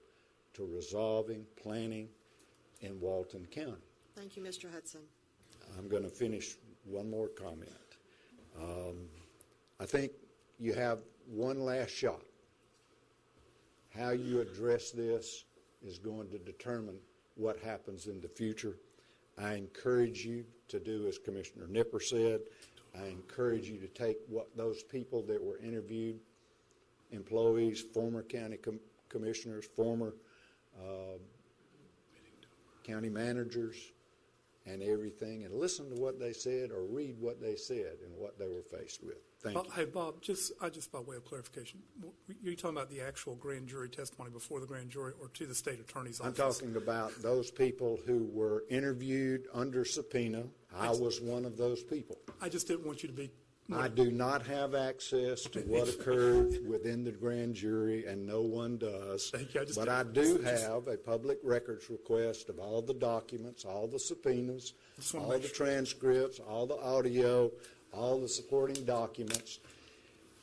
to resolving planning in Walton County. Thank you, Mr. Hudson. I'm going to finish one more comment. I think you have one last shot. How you address this is going to determine what happens in the future. I encourage you to do as Commissioner Nipper said. I encourage you to take what those people that were interviewed, employees, former county commissioners, former county managers, and everything, and listen to what they said or read what they said and what they were faced with. Thank you. Hey, Bob, just by way of clarification, you're talking about the actual grand jury testimony before the grand jury or to the state attorney's I'm office? talking about those people who were interviewed under subpoena. I was one of those people. I just didn't want you to be. I do not have access to what occurred within the grand jury, and no one does. Thank you. But I do have a public records request of all the documents, all the subpoenas, all the transcripts, all the audio, all the supporting documents,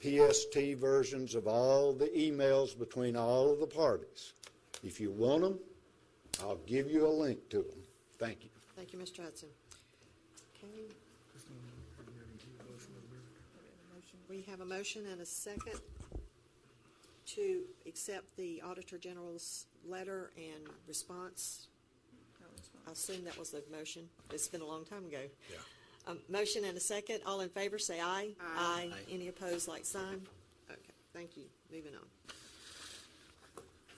PST versions of all the emails between all of the parties. If you want them, I'll give you a link to them. Thank you. Thank you, Mr. Hudson. Okay. We have a motion and a second to accept the Auditor General's letter and response. I assume that was the motion. It's been a long time ago. Yeah. Motion and a second. All in favor, say aye. Aye. Any opposed, like sign. Okay, thank you. Moving on.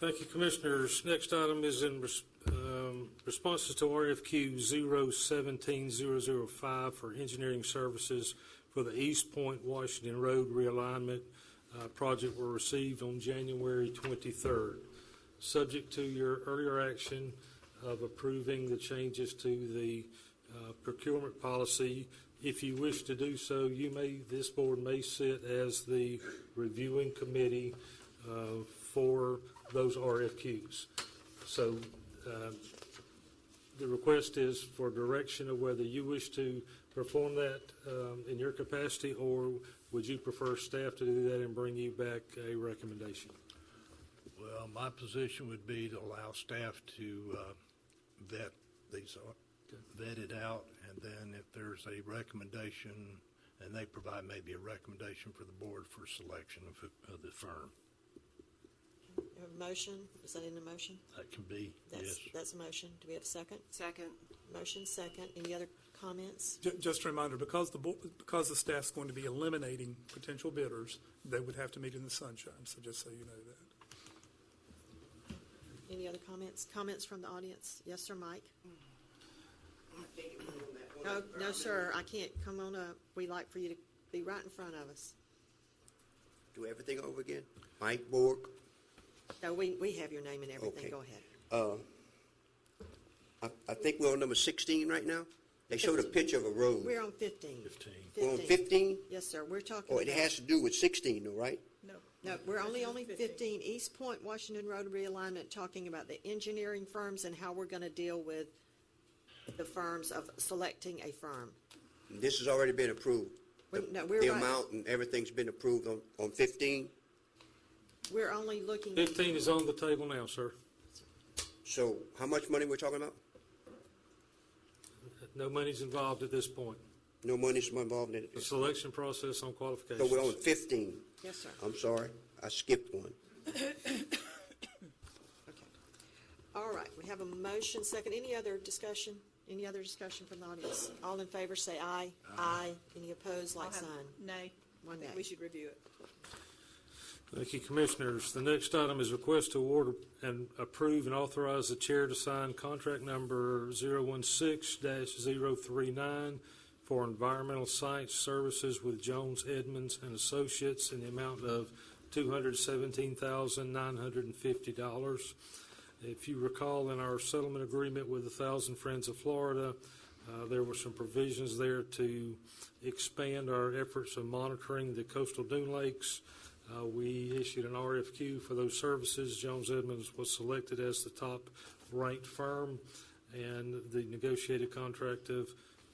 Thank you, Commissioners. Next item is in responses to RFQ 017005 for engineering services for the East Point Washington Road realignment project were received on January 23rd. Subject to your earlier action of approving the changes to the procurement policy, if you wish to do so, this board may sit as the reviewing committee for those RFQs. So the request is for direction of whether you wish to perform that in your capacity, or would you prefer staff to do that and bring you back a recommendation? Well, my position would be to allow staff to vet it out, and then if there's a recommendation, and they provide maybe a recommendation for the board for selection of the firm. You have a motion? Is that in the motion? That can be, yes. That's a motion. Do we have a second? Second. Motion second. Any other comments? Just a reminder, because the staff's going to be eliminating potential bidders, they would have to meet in the sunshine, so just so you know that. Any other comments? Comments from the audience? Yes, sir, Mike? No, sir, I can't. Come on up. We'd like for you to be right in front of us. Do everything over again? Mike Borg. No, we have your name and everything. Okay. Go ahead. I think we're on number 16 right now. They showed a picture of a road. We're on 15. 15. We're on 15? Yes, sir. We're talking Oh, it about... has to do with 16 though, right? No, we're only 15. East Point, Washington Road realignment, talking about the engineering firms and how we're going to deal with the firms of selecting a firm. This has already been approved. We're The right. amount and everything's been approved on 15. We're only looking at... 15 is on the table now, sir. So how much money we're talking about? No money's involved at this point. No money's involved in The it. selection process on qualifications. So we're on 15. Yes, sir. I'm sorry. I skipped one. Okay. All right, we have a motion second. Any other discussion? Any other discussion from the audience? All in favor say aye. Aye. Any opposed, like sign. Nay. One nay. We should review it. Thank you, Commissioners. The next item is request to award and approve and authorize the chair to sign contract number 016-039 for environmental science services with Jones Edmonds and Associates in the amount of $217,950. If you recall, in our settlement agreement with the Thousand Friends of Florida, there were some provisions there to expand our efforts of monitoring the coastal dune lakes. We issued an RFQ for those services. Jones Edmonds was selected as the top-ranked firm, and the negotiated contract of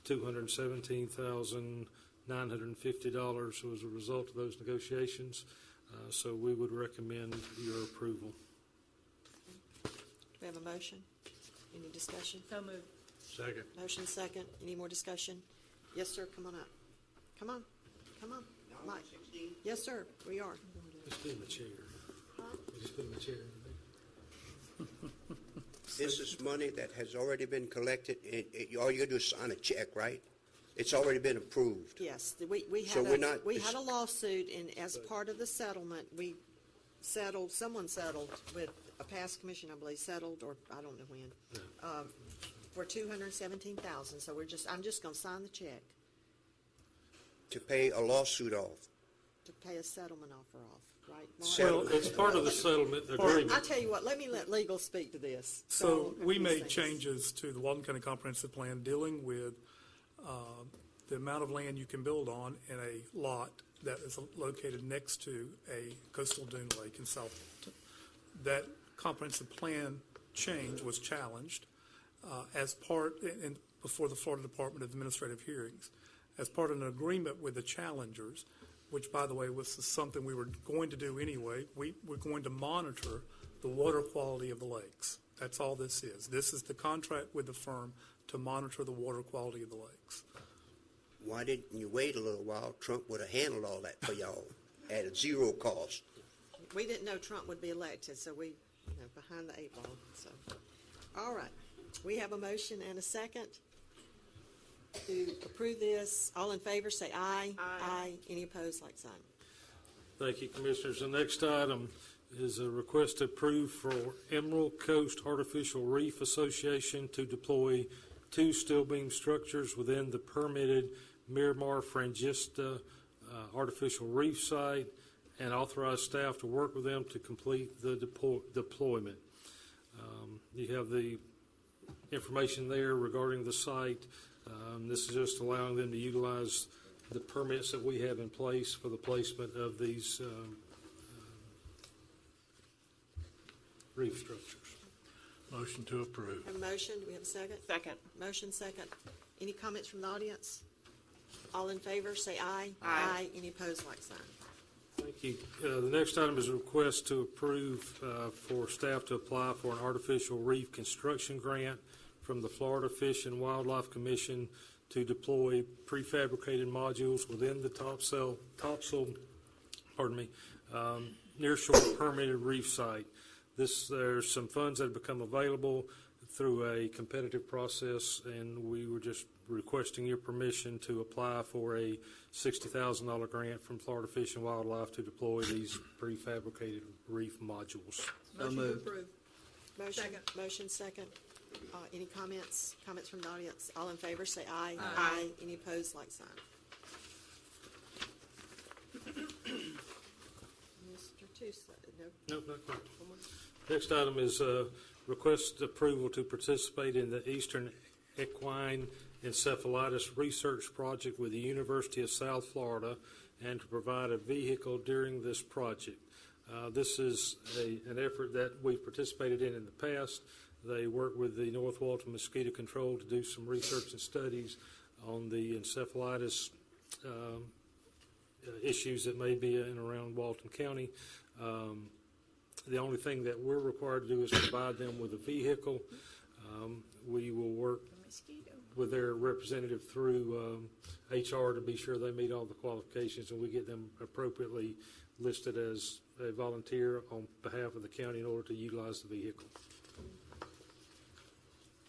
$217,950 was a result of those negotiations. So we would recommend your approval. Do we have a motion? Any discussion? So moved. Second. Motion second. Any more discussion? Yes, sir, come on up. Come on. Come on. No, Mike? Yes, sir, we are. Just put in the chair. Just put in the chair. This is money that has already been collected, all you gotta do is sign a check, right? It's already been approved. Yes, So we're not- we had a lawsuit, and as part of the settlement, someone settled with a past commission, I believe, settled, or I don't know when, for $217,000, so I'm just gonna sign the check To pay a lawsuit off. to pay a settlement offer off, right? Mark? Well, it's part of the settlement I agreement. tell you what, let me let legal speak to this. So we these made things. changes to the Walton County Comprehensive Plan dealing with the amount of land you can build on in a lot that is located next to a coastal dune lake in South Walton. That comprehensive plan change was challenged as part, and before the Florida Department of Administrative Hearings, as part of an agreement with the challengers, which, by the way, was something we were going to do anyway. We were going to monitor the water quality of the lakes. That's all this is. This is the contract with the firm to monitor the water quality of the lakes. Why didn't you wait a little while? Trump would have handled all that for y'all at a zero cost. We didn't know Trump would be elected, so we, behind the eight ball, so. All right, we have a motion and a second to approve this. All in favor, say aye. Aye. Any opposed, like sign. Thank you, Commissioners. The next item is a request to approve for Emerald Coast Artificial Reef Association to deploy 2 steel beam structures within the permitted Miramar Frangista artificial reef site, and authorize staff to work with them to complete the deployment. You have the information there regarding the site. This is just allowing them to utilize the permits that we have in place for the placement of these reef structures. Motion to approve. Have a motion, do we have a second? Second. Motion second. Any comments from the audience? All in favor, say aye. Aye. Any opposed, like sign. Thank you. The next item is a request to approve for staff to apply for an artificial reef construction grant from the Florida Fish and Wildlife Commission to deploy prefabricated modules within the topsail, nearshore permitted reef site. There's some funds that have become available through a competitive process, and we were just requesting your permission to apply for a $60,000 grant from Florida Fish and Wildlife to deploy these prefabricated reef modules. So moved. Motion second. Any comments? Comments from the audience? All in favor, say aye. Aye. Any opposed, like sign. Mr. Tusa, no? Nope, not quite. Next item is request approval to participate in the Eastern Equine Encephalitis Research Project with the University of South Florida and to provide a vehicle during this project. This is an effort that we've participated in the past. They work with the North Walton Mosquito Control to do some research and studies on the encephalitis issues that may be in and around Walton County. The only thing that we're required to do is provide them with a vehicle. We will work with their representative through HR to be sure they meet all the qualifications, and we get them appropriately listed as a volunteer on behalf of the county in order to utilize the vehicle.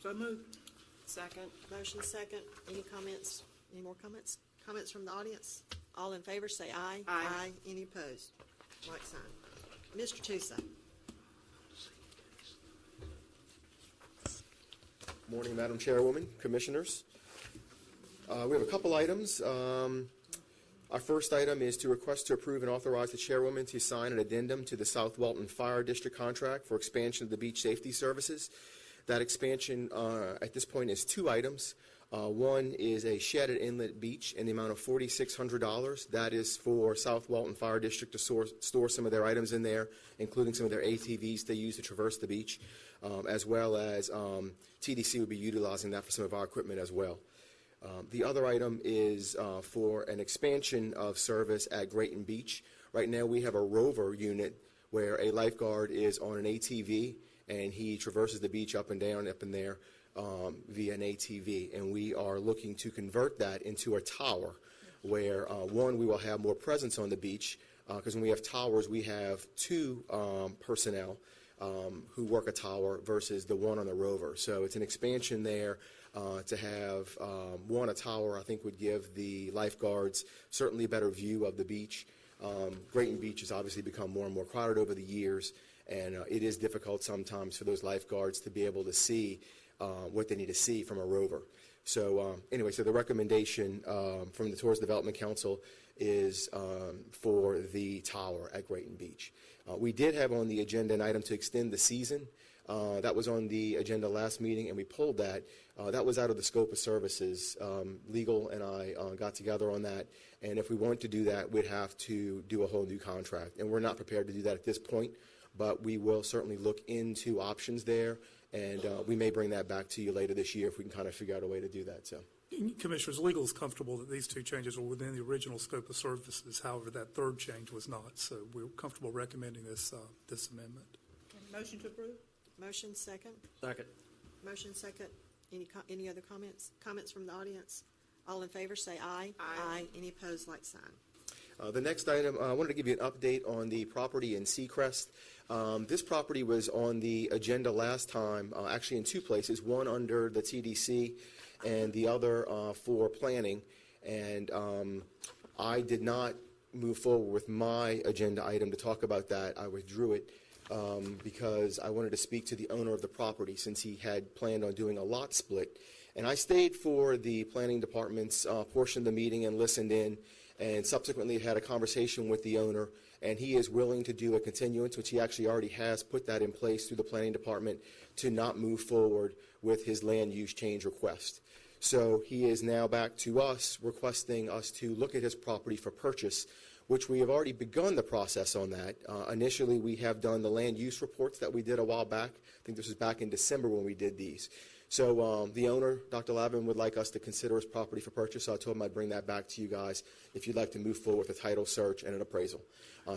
So moved. Second. Motion second. Any comments? Any more comments? Comments from the audience? All in favor, say aye. Aye. Any opposed? Like sign. Mr. Tusa. Morning, Madam Chairwoman, Commissioners. We have a couple items. Our first item is to request to approve and authorize the Chairwoman to sign an addendum to the South Walton Fire District contract for expansion of the beach safety services. That expansion at this point is 2 items. One is a shed at Inlet Beach in the amount of $4,600. That is for South Walton Fire District to store some of their items in there, including some of their ATVs they use to traverse the beach, as well as TDC would be utilizing that for some of our equipment as well. The other item is for an expansion of service at Grayton Beach. Right now we have a rover unit where a lifeguard is on an ATV and he traverses the beach up and down, up in there, via an ATV, and we are looking to convert that into a tower where, one, we will have more presence on the beach, because when we have towers, we have two personnel who work a tower versus the one on the rover. So it's an expansion there to have one, a tower, I think would give the lifeguards certainly a better view of the beach. Grayton Beach has obviously become more and more crowded over the years, and it is difficult sometimes for those lifeguards to be able to see what they need to see from a rover. So anyway, so the recommendation from the Tourist Development Council is for the tower at Grayton Beach. We did have on the agenda an item to extend the season. That was on the agenda last meeting, and we pulled that. That was out of the scope of services. Legal and I got together on that, and if we want to do that, we'd have to do a whole new contract. And we're not prepared to do that at this point, but we will certainly look into options there, and we may bring that back to you later this year if we can kind of figure out a way to do that. So. Commissioners, legal is comfortable that these two changes were within the original scope of services. However, that third change was not. So we're comfortable recommending this amendment. Motion to approve? Motion second. Second. Motion second. Any other comments? Comments from the audience? All in favor say aye. Aye. Any opposed, like sign. The next item, I wanted to give you an update on the property in Seacrest. This property was on the agenda last time, actually in two places, one under the TDC and the other for planning. And I did not move forward with my agenda item to talk about that. I withdrew it because I wanted to speak to the owner of the property since he had planned on doing a lot split. And I stayed for the planning department's portion of the meeting and listened in, and subsequently had a conversation with the owner, and he is willing to do a continuance, which he actually already has put that in place through the planning department to not move forward with his land use change request. So he is now back to us requesting us to look at his property for purchase, which we have already begun the process on that. Initially, we have done the land use reports that we did a while back. I think this was back in December when we did these. So the owner, Dr. Lavin, would like us to consider his property for purchase, so I told him I'd bring that back to you guys if you'd like to move forward with a title search and an appraisal.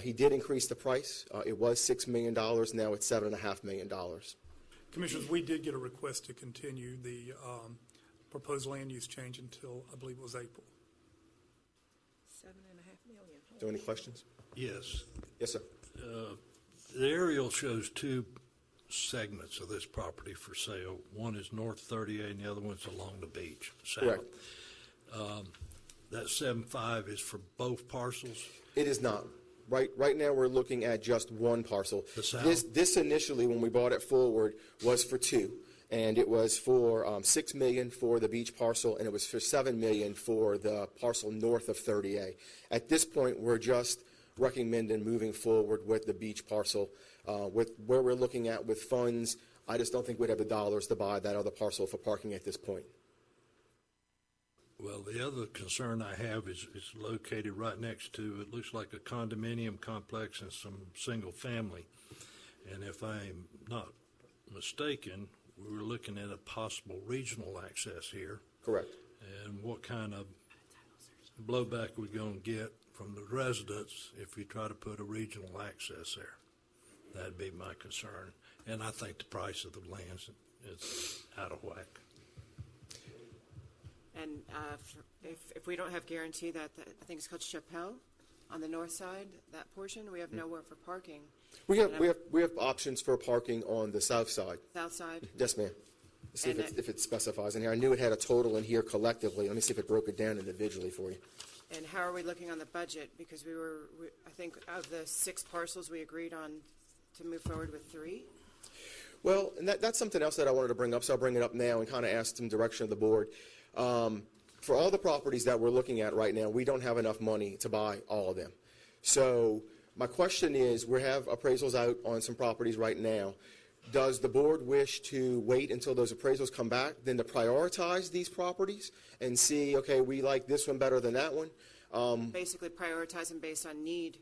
He did increase the price. It was $6 million. Now it's $7.5 million. Commissioners, we did get a request to continue the proposed land use change until, I believe it was April. $7.5 million. Are there any questions? Yes. Yes, sir. The aerial shows two segments of this property for sale. One is North 38 and the other one's along the beach, south. Correct. That 7.5 is for both parcels? It is not. Right now, we're looking at just one parcel. The south? This initially, when we bought it forward, was for two, and it was for $6 million for the beach parcel, and it was for $7 million for the parcel north of 30A. At this point, we're just recommending moving forward with the beach parcel. With where we're looking at with funds, I just don't think we'd have the dollars to buy that other parcel for parking at this point. Well, the other concern I have is it's located right next to, it looks like a condominium complex and some single family. And if I'm not mistaken, we were looking at a possible regional access here. Correct. And what kind of blowback we going to get from the residents if we try to put a regional access there? That'd be my concern. And I think the price of the land is out of whack. And if we don't have guarantee that, I think it's called Chappelle on the north side, that portion, we have nowhere for parking. We have options for parking on the south side. South side? Yes, ma'am. Let's see if it specifies in here. I knew it had a total in here collectively. Let me see if it broke it down individually for you. And how are we looking on the budget? Because I think of the 6 parcels, we agreed on to move forward with 3. Well, and that's something else that I wanted to bring up, so I'll bring it up now and kind of ask some direction of the board. For all the properties that we're looking at right now, we don't have enough money to buy all of them. So my question is, we have appraisals out on some properties right now. Does the board wish to wait until those appraisals come back, then to prioritize these properties and see, okay, we like this one better than that one? Basically prioritize them based on need.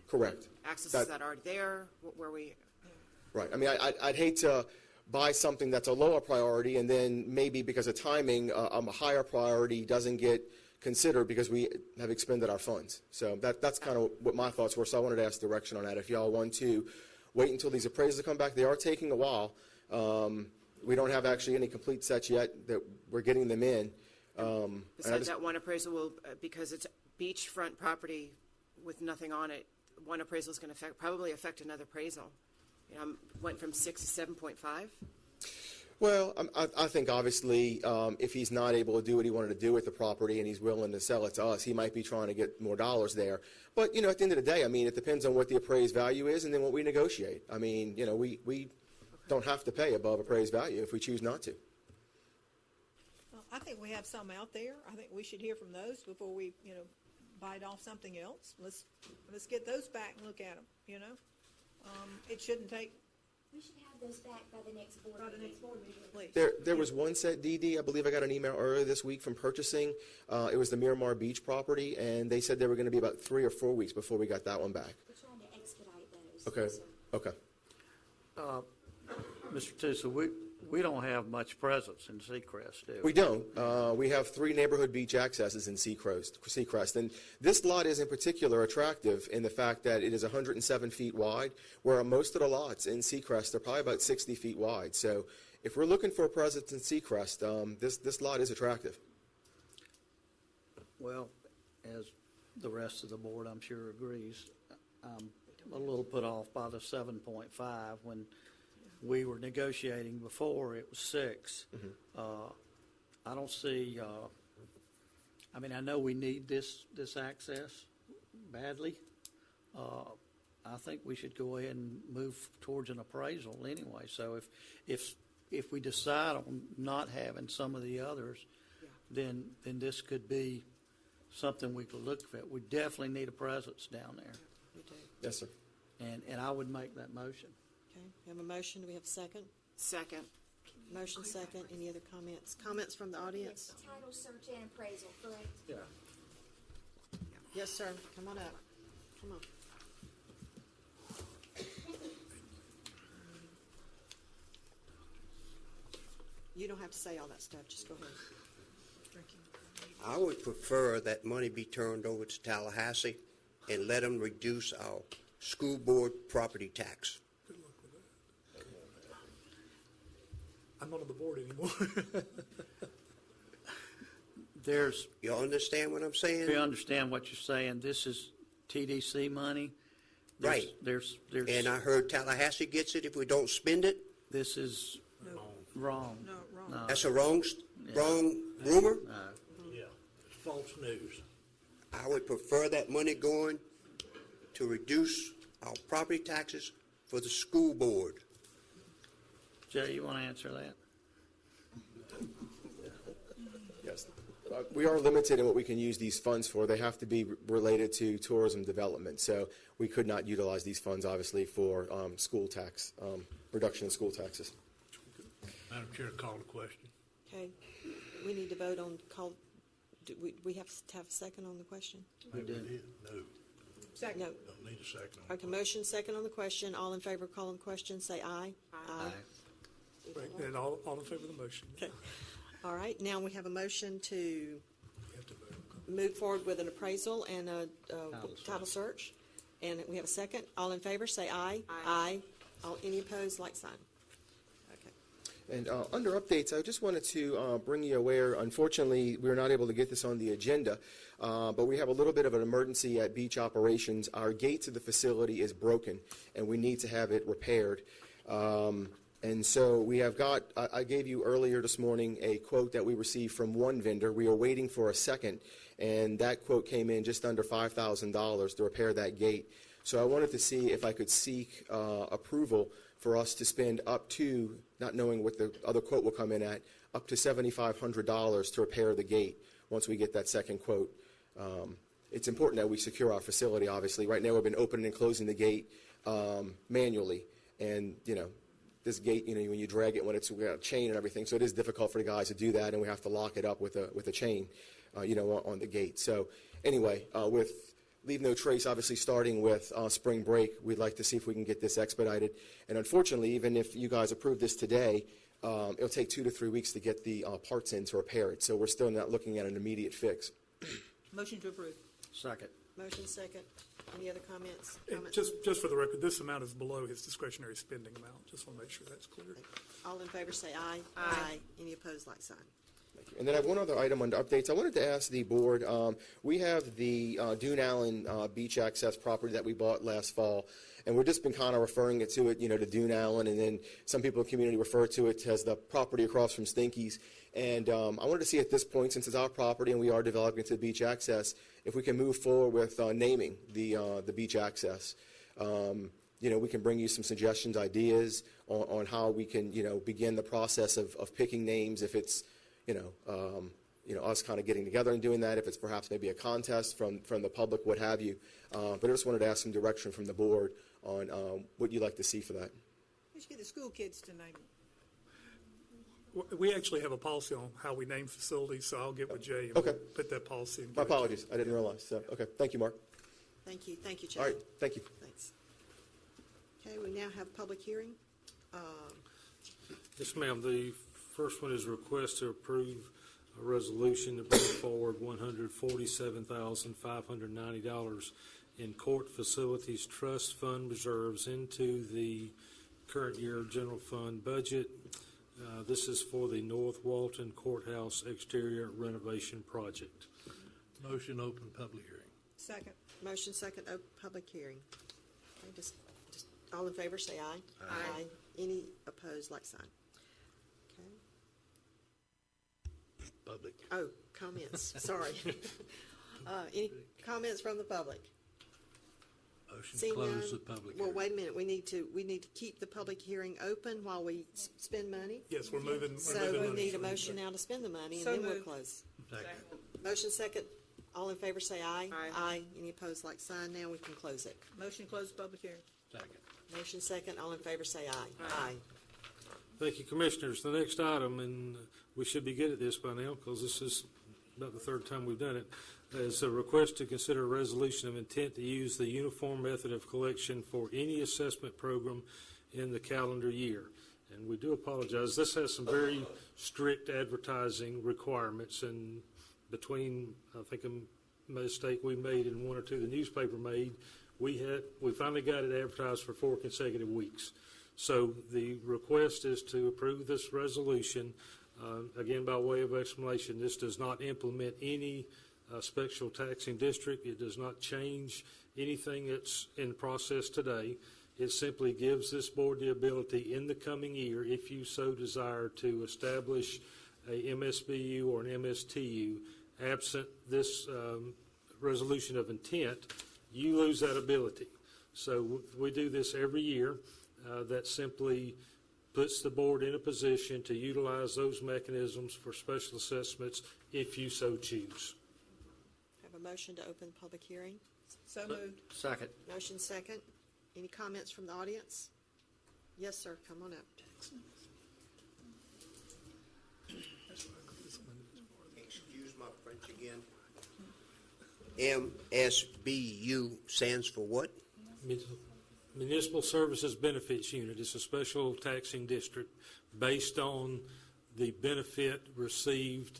Correct. Accesses that are there, where we... Right. I mean, I'd hate to buy something that's a lower priority and then maybe because of timing, a higher priority doesn't get considered because we have expended our funds. So that's kind of what my thoughts were. So I wanted to ask direction on that. If y'all want to wait until these appraisals come back, they are taking a while. We don't have actually any complete sets yet that we're getting them in. Besides that one appraisal will, because it's beachfront property with nothing on it, one appraisal is going to probably affect another appraisal. You know, went from 6 to 7.5. Well, I think obviously, if he's not able to do what he wanted to do with the property and he's willing to sell it to us, he might be trying to get more dollars there. But, you know, at the end of the day, I mean, it depends on what the appraised value is and then what we negotiate. I mean, you know, we don't have to pay above appraised value if we choose not to. Well, I think we have some out there. I think we should hear from those before we, you know, bite off something else. Let's get those back and look at them, you know? It shouldn't take. We should have those back by the next board meeting. Please. There was one set, DD, I believe I got an email earlier this week from purchasing. It was the Miramar Beach property, and they said they were going to be about 3 or 4 weeks before we got that one back. We're trying to expedite those. Okay, okay. Mr. Tusa, we don't have much presence in Seacrest, do we? We don't. We have 3 neighborhood beach accesses in Seacrest. And this lot is in particular attractive in the fact that it is 107 feet wide, where most of the lots in Seacrest are probably about 60 feet wide. So if we're looking for a presence in Seacrest, this lot is attractive. Well, as the rest of the board, I'm sure, agrees, I'm a little put off by the 7.5 when we were negotiating before, it was 6. I don't see, I mean, I know we need this access badly. I think we should go ahead and move towards an appraisal anyway. So if we decide on not having some of the others, then this could be something we could look at. We definitely need a presence down there. We do. Yes, sir. And I would make that motion. Okay, we have a motion. Do we have a second? Second. Motion second. Any other comments? Comments from the audience? Title search and appraisal, correct? Yeah. Yes, sir. Come on up. Come on. You don't have to say all that stuff. Just go ahead. I would prefer that money be turned over to Tallahassee and let them reduce our school board property tax. I'm not on the board anymore. You understand what I'm saying? We understand what you're saying. This is TDC money. Right. There's. And I heard Tallahassee gets it if we don't spend it. This is wrong. No, wrong. No. That's a wrong rumor? Yeah, it's false news. I would prefer that money going to reduce our property taxes for the school board. Jay, you want to answer that? Yes. We are limited in what we can use these funds for. They have to be related to tourism development. So we could not utilize these funds, obviously, for school tax, reduction in school taxes. Madam Chair, call the question. Okay. We need to vote on call. Do we have to have a second on the question? We did. No, Second. No. don't need a second on Okay, motion second on the question. All in favor of calling the question, say aye. Aye. Right, and all in favor of the motion? Okay. All right, now we have a motion to You have to vote. move forward with an appraisal and a title search. And we have a second. All in favor, say aye. Aye. Any opposed, like sign. Okay. And under updates, I just wanted to bring you aware, unfortunately, we were not able to get this on the agenda, but we have a little bit of an emergency at beach operations. Our gate to the facility is broken, and we need to have it repaired. And so we have got, I gave you earlier this morning a quote that we received from one vendor. We are waiting for a second, and that quote came in just under $5,000 to repair that gate. So I wanted to see if I could seek approval for us to spend up to, not knowing what the other quote will come in at, up to $7,500 to repair the gate once we get that second quote. It's important that we secure our facility, obviously. Right now we've been opening and closing the gate manually, and, you know, this gate, you know, when you drag it, when it's got a chain and everything, so it is difficult for the guys to do that, and we have to lock it up with a chain, you know, on the gate. So anyway, with Leave No Trace obviously starting with spring break, we'd like to see if we can get this expedited. And unfortunately, even if you guys approve this today, it'll take 2 to 3 weeks to get the parts in to repair it. So we're still not looking at an immediate fix. Motion to approve. Second. Motion second. Any other comments? And just for the record, this amount is below his discretionary spending amount. Just want to make sure that's clear. All in favor say aye. Aye. Any opposed, like sign. And then I have one other item under updates. I wanted to ask the board, we have the Dune Allen beach access property that we bought last fall, and we've just been kind of referring it to Dune Allen, and then some people in the community refer to it as the property across from Stinky's. And I wanted to see at this point, since it's our property and we are developing it to beach access, if we can move forward with naming the beach access. We can bring you some suggestions, ideas on how we can, begin the process of picking names. If it's, us kind of getting together and doing that. If it's perhaps maybe a contest from the public, what have you. But I just wanted to ask some direction from the board on what you'd like to see for that. You should get the school kids to name it. We actually have a policy on how we name facilities, so I'll get with Jay and Okay. put that policy in. My apologies. I didn't realize. So, okay. Thank you, Mark. Thank you, Chad. All right. Thank you. Thanks. Okay, we now have public hearing. Yes, ma'am. The first one is a request to approve a resolution to bring forward $147,590 in court facilities trust fund reserves into the current year general fund budget. This is for the North Walton Courthouse exterior renovation project. Motion open public hearing. Second. Motion second, open public hearing. Okay, just all in favor, say aye. Aye. Any opposed, like sign. Okay. Public. Oh, comments, sorry. Any comments from the public? Motion to Seeing close none? the public Well, hearing. wait a minute, we need to keep the public hearing open while we spend money. Yes, we're moving. So we need a motion now to spend the money, and So then we'll moved. close. Second. Motion second, all in favor say aye. Aye. Any opposed, like sign. Now we can close it. Motion to close the public hearing. Second. Motion second, all in favor say aye. Aye. Thank you, Commissioners. The next item, and we should be good at this by now because this is about the third time we've done it, is a request to consider a resolution of intent to use the uniform method of collection for any assessment program in the calendar year. And we do apologize. This has some very strict advertising requirements, and between, I think, a mistake we made and one or two the newspaper made, we finally got it advertised for 4 consecutive weeks. So the request is to approve this resolution. Again, by way of explanation, this does not implement any special taxing district. It does not change anything that's in process today. It simply gives this board the ability in the coming year, if you so desire, to establish a MSBU or an MSTU. Absent this resolution of intent, you lose that ability. So we do this every year. That simply puts the board in a position to utilize those mechanisms for special assessments if you so choose. Have a motion to open public hearing. So moved. Second. Motion second. Any comments from the audience? Yes, sir, come on up. Excuse my French again. MSBU stands for what? Municipal Services Benefits Unit is a special taxing district based on the benefit received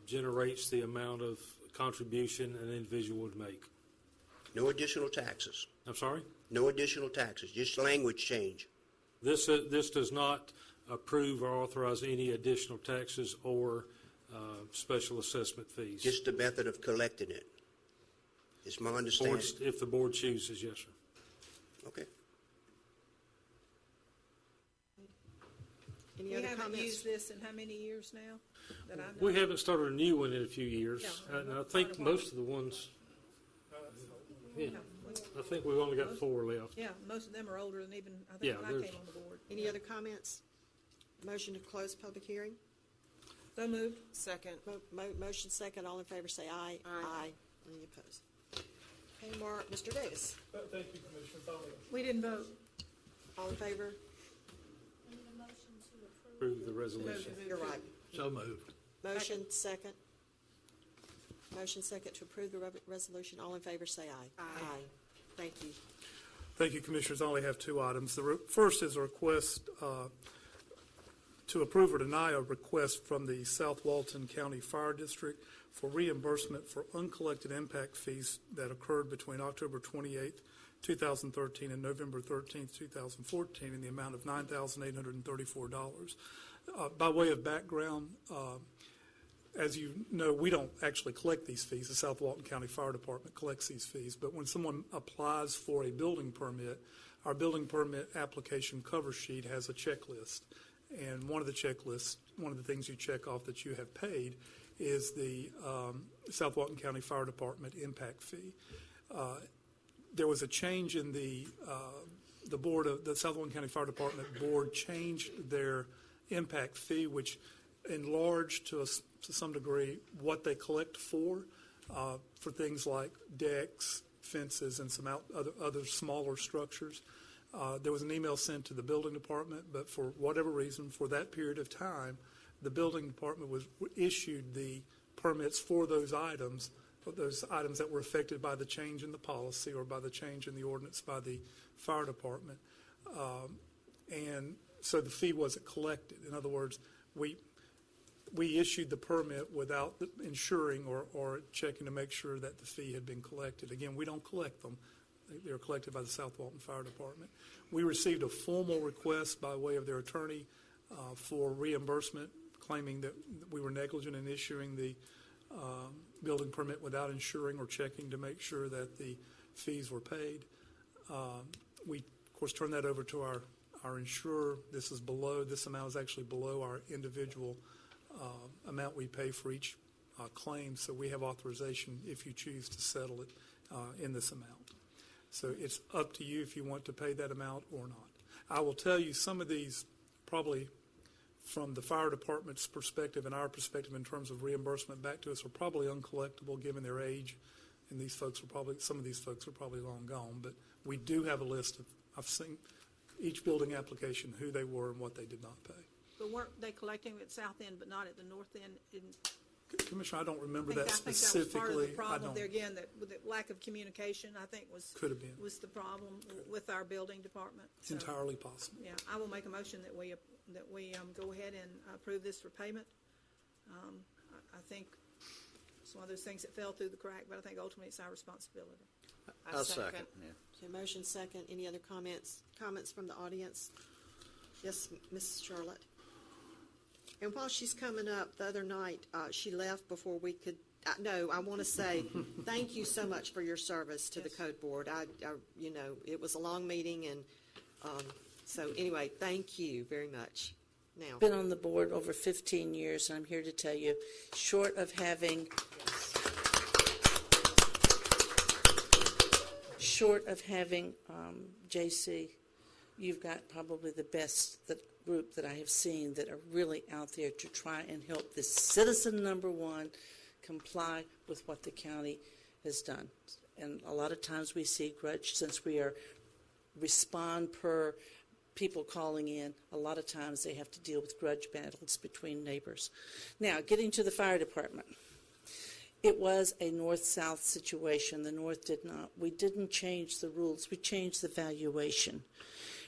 generates the amount of contribution an individual would make. No additional taxes. I'm sorry? No additional taxes, just language change. This does not approve or authorize any additional taxes or special assessment fees. Just the method of collecting it. It's my understanding. If the board chooses, yes, sir. Okay. Any We other haven't comments? used this in how many years now? That I know? We haven't started a new one in a few years, Yeah. and I think most of the ones, yeah, I think we've only got 4 left. Yeah, most of them are older than even, I Yeah, think, when I there's- came on the board. Any other comments? Motion to close public hearing? So moved. Second. Motion second, all in favor say aye. Aye. Any opposed? Okay, Mr. Davis, Thank you, Commissioner Foley. We didn't vote. all in favor? Approve the resolution. You're right. So moved. Motion second. Motion second to approve the resolution, all in favor say aye. Aye. Thank you. Thank you, Commissioners. I only have 2 items. The first is a request to approve or deny a request from the South Walton County Fire District for reimbursement for uncollected impact fees that occurred between October 28th, 2013 and November 13th, 2014 in the amount of $9,834. By way of background, as you know, we don't actually collect these fees. The South Walton County Fire Department collects these fees. But when someone applies for a building permit, our building permit application cover sheet has a checklist. And one of the checklists, one of the things you check off that you have paid is the South Walton County Fire Department impact fee. There was a change in the board of the South Walton County Fire Department board changed their impact fee, which enlarged to some degree what they collect for things like decks, fences, and some other smaller structures. There was an email sent to the building department, but for whatever reason, for that period of time, the building department issued the permits for those items that were affected by the change in the policy or by the change in the ordinance by the fire department. And so the fee wasn't collected. In other words, we issued the permit without insuring or checking to make sure that the fee had been collected. Again, we don't collect them. They are collected by the South Walton Fire Department. We received a formal request by way of their attorney for reimbursement, claiming that we were negligent in issuing the building permit without insuring or checking to make sure that the fees were paid. We, of course, turned that over to our insurer. This amount is actually below our individual amount we pay for each claim, so we have authorization if you choose to settle it in this amount. So it's up to you if you want to pay that amount or not. I will tell you some of these, probably from the fire department's perspective and our perspective in terms of reimbursement back to us, are probably uncollectible given their age, and some of these folks are probably long gone. But we do have a list of, I've seen each building application, who they were and what they did not pay. But weren't they collecting at South End but not at the North End? Commissioner, I don't remember that I think that was part of specifically. the problem there again, that with the lack of communication, I think Could have been. was the problem with our building department. So, Entirely possible. yeah, I will make a motion that we go ahead and approve this for payment. I think it's one of those things that fell through the crack, but I think ultimately it's our responsibility. I'll second. Okay, motion second. Any other comments from the audience? Yes, Mrs. Charlotte. And while she's coming up, the other night, she left before we could, no, I want to say thank you so much for your service to the Code Board. It was a long meeting, and so anyway, thank you very much. Now, Been on the board over 15 years, and I'm here to tell you, short of having JC, you've got probably the best group that I have seen that are really out there to try and help this citizen number one comply with what the county has done. And a lot of times we see grudge, since we respond per people calling in, a lot of times they have to deal with grudge battles between neighbors. Now, getting to the fire department. It was a north-south situation. The north did not. We didn't change the rules. We changed the valuation.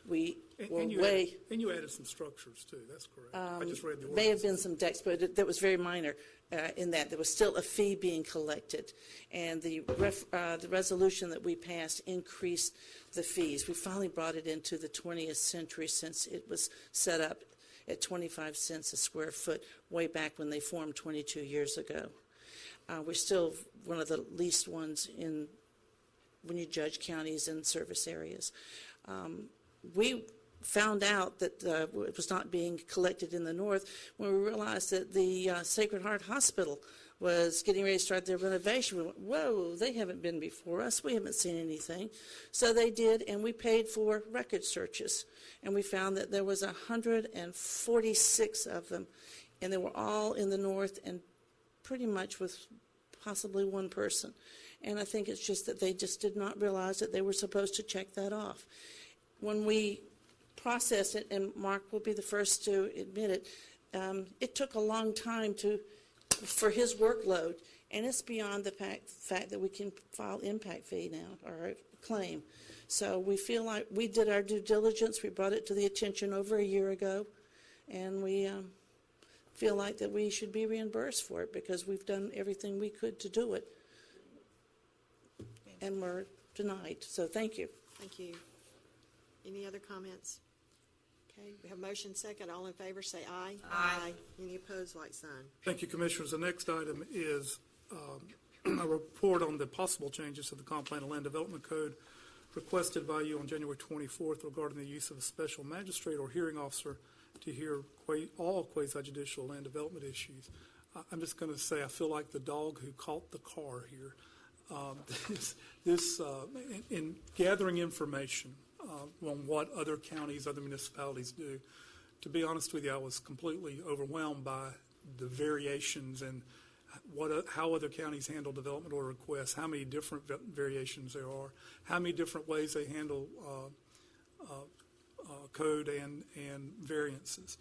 And you added some structures, too. That's correct. I just read the ordinance. May have been some decks, but that was very minor in that. There was still a fee being collected. And the resolution that we passed increased the fees. We finally brought it into the 20th century, since it was set up at 25 cents a square foot way back when they formed 22 years ago. We're still one of the least ones when you judge counties and service areas. We found out that it was not being collected in the north when we realized that the Sacred Heart Hospital was getting ready to start their renovation. We went, whoa, they haven't been before us. We haven't seen anything. So they did, and we paid for record searches. And we found that there was 146 of them, and they were all in the north and pretty much with possibly one person. And I think it's just that they just did not realize that they were supposed to check that off. When we process it, and Mark will be the first to admit it, it took a long time for his workload, and it's beyond the fact that we can file impact fee now, or claim. So we feel like we did our due diligence. We brought it to the attention over a year ago, and we feel like that we should be reimbursed for it because we've done everything we could to do it, and we're denied. So thank you. thank you. Any other comments? Okay, we have motion second. All in favor, say aye. Aye. Any opposed, like sign. Thank you, Commissioners. The next item is a report on the possible changes to the Comp Plan and Land Development Code requested by you on January 24th regarding the use of a special magistrate or hearing officer to hear all quasi-judicial land development issues. I'm just going to say I feel like the dog who caught the car here. In gathering information on what other counties, other municipalities do, to be honest with you, I was completely overwhelmed by the variations and how other counties handle development order requests, how many different variations there are, how many different ways they handle code and variances.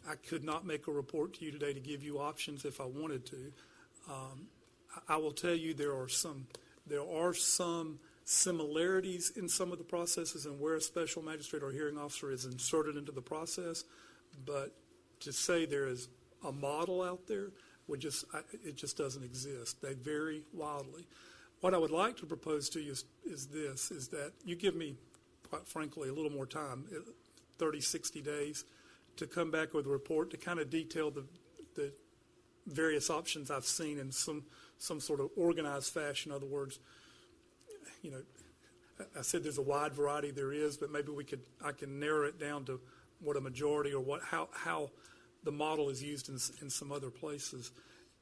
I could not make a report to you today to give you options if I wanted to. I will tell you there are some similarities in some of the processes and where a special magistrate or hearing officer is inserted into the process, but to say there is a model out there it just doesn't exist. They vary wildly. What I would like to propose to you is that you give me, quite frankly, a little more time, 30, 60 days, to come back with a report to kind of detail the various options I've seen in some sort of organized fashion. In other words, I said there's a wide variety there is, but maybe I can narrow it down to what a majority or how the model is used in some other places.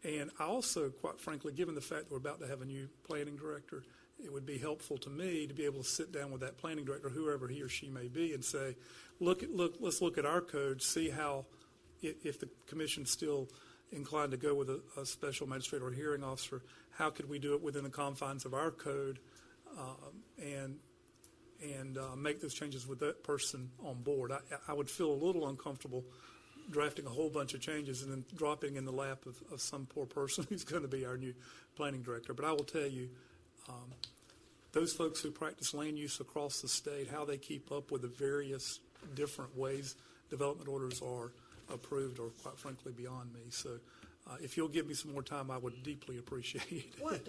And I also, quite frankly, given the fact that we're about to have a new planning director, it would be helpful to me to be able to sit down with that planning director, whoever he or she may be, and say, let's look at our code, see how, if the commission's still inclined to go with a special magistrate or hearing officer, how could we do it within the confines of our code, and make those changes with that person on board. I would feel a little uncomfortable drafting a whole bunch of changes and then dropping in the lap of some poor person who's going to be our new planning director. But I will tell you, those folks who practice land use across the state, how they keep up with the various different ways development orders are approved are, quite frankly, beyond me. So if you'll give me some more time, I would deeply appreciate it.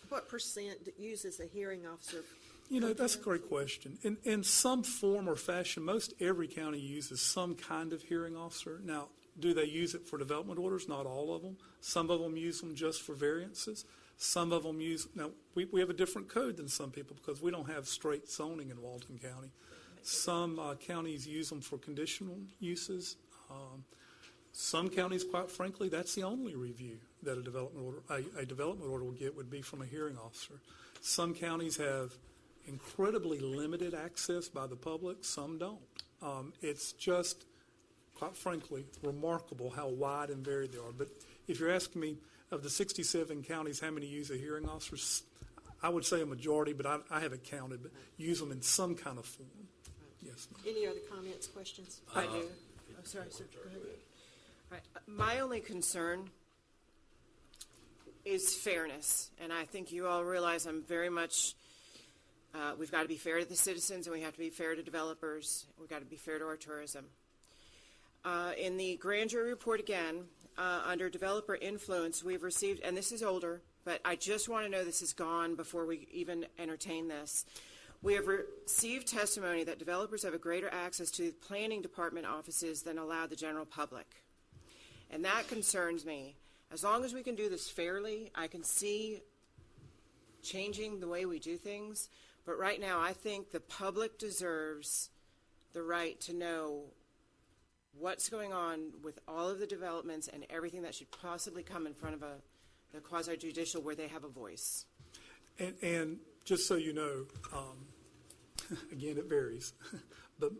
What percent uses a hearing officer? That's a great question. In some form or fashion, most every county uses some kind of hearing officer. Now, do they use it for development orders? Not all of them. Some of them use them just for variances. Some of them now, we have a different code than some people because we don't have straight zoning in Walton County. Some counties use them for conditional uses. Some counties, quite frankly, that's the only review that a development order will get would be from a hearing officer. Some counties have incredibly limited access by the public. Some don't. It's just, quite frankly, remarkable how wide and varied they are. But if you're asking me, of the 67 counties, how many use a hearing officer, I would say a majority, but I haven't counted, but use them in some kind of form. Yes, ma'am. Any other comments, questions? I do. Oh, sorry, sir. Go ahead. All right. My only concern is fairness, and I think you all realize I'm very much we've got to be fair to the citizens, and we have to be fair to developers. We've got to be fair to our tourism. In the grand jury report again, under developer influence, we've received, and this is older, but I just want to know this is gone before we even entertain this. We have received testimony that developers have a greater access to planning department offices than allow the general public. And that concerns me. As long as we can do this fairly, I can see changing the way we do things. But right now, I think the public deserves the right to know what's going on with all of the developments and everything that should possibly come in front of the quasi-judicial where they have a voice. And just so you know, again, it varies. But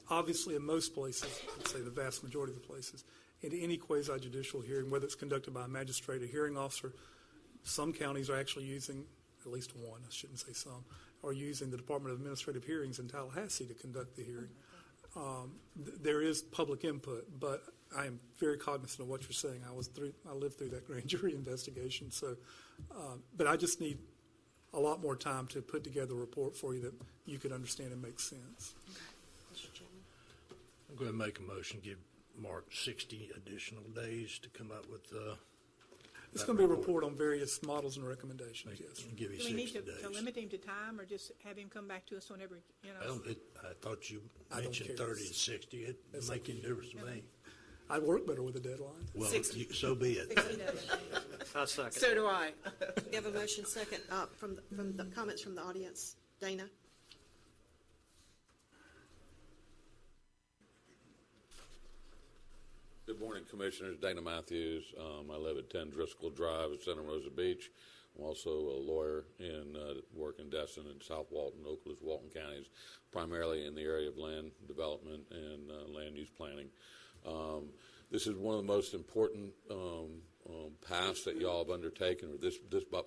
obviously in most places, I'd say the vast majority of the places, in any quasi-judicial hearing, whether it's conducted by a magistrate or hearing officer, some counties are actually using, at least one, I shouldn't say some, are using the Department of Administrative Hearings in Tallahassee to conduct the hearing. There is public input, but I am very cognizant of what you're saying. I lived through that grand jury investigation, so, but I just need a lot more time to put together a report for you that you could understand and make sense. Mr. Chairman? I'm going to make a motion, give Mark 60 additional days to come up with It's going to be a report on various models and recommendations, yes. Give you Do we need 60 to days. limit him to time, or just have him come back to us whenever, you know? Well, I thought you I don't mentioned care. 30 and 60. It'd make any difference to me. I work better with a deadline. Well, so be it. I second. So do I. We have a motion second, from the comments from the audience. Dana? Good morning, Commissioners. Dana Matthews. I live at 10 Driscoll Drive at Santa Rosa Beach. I'm also a lawyer in work in Destin and South Walton, Okaloosa, Walton counties, primarily in the area of land development and land use planning. This is one of the most important paths that y'all have undertaken, or this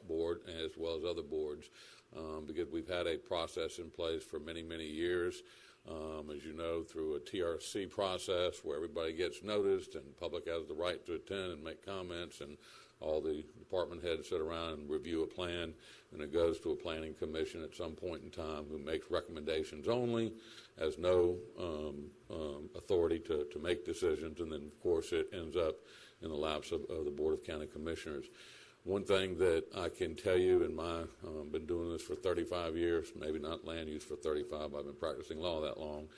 board as well as other boards, because we've had a process in place for many, many years. As you know, through a TRC process where everybody gets noticed and the public has the right to attend and make comments, and all the department heads sit around and review a plan, and it goes to a planning commission at some point in time who makes recommendations only, has no authority to make decisions, and then, of course, it ends up in the laps of the Board of County Commissioners. One thing that I can tell you, and I've been doing this for 35 years, maybe not land use for 35, I've been practicing law that long,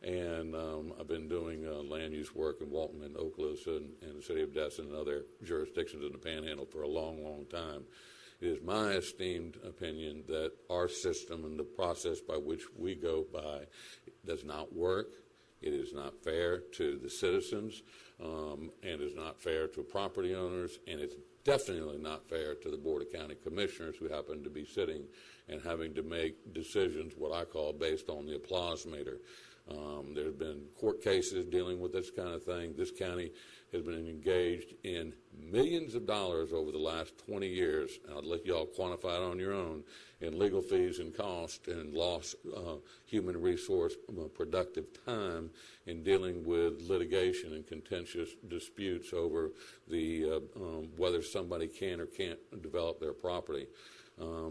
and I've been doing land use work in Walton and Okaloosa and the city of Destin and other jurisdictions in the Panhandle for a long, long time. It is my esteemed opinion that our system and the process by which we go by does not work. It is not fair to the citizens, and is not fair to property owners, and it's definitely not fair to the Board of County Commissioners who happen to be sitting and having to make decisions, what I call based on the applause meter. There have been court cases dealing with this kind of thing. This county has been engaged in millions of dollars over the last 20 years, and I'll let you all quantify it on your own, in legal fees and cost and lost human resource productive time in dealing with litigation and contentious disputes over the whether somebody can or can't develop their property.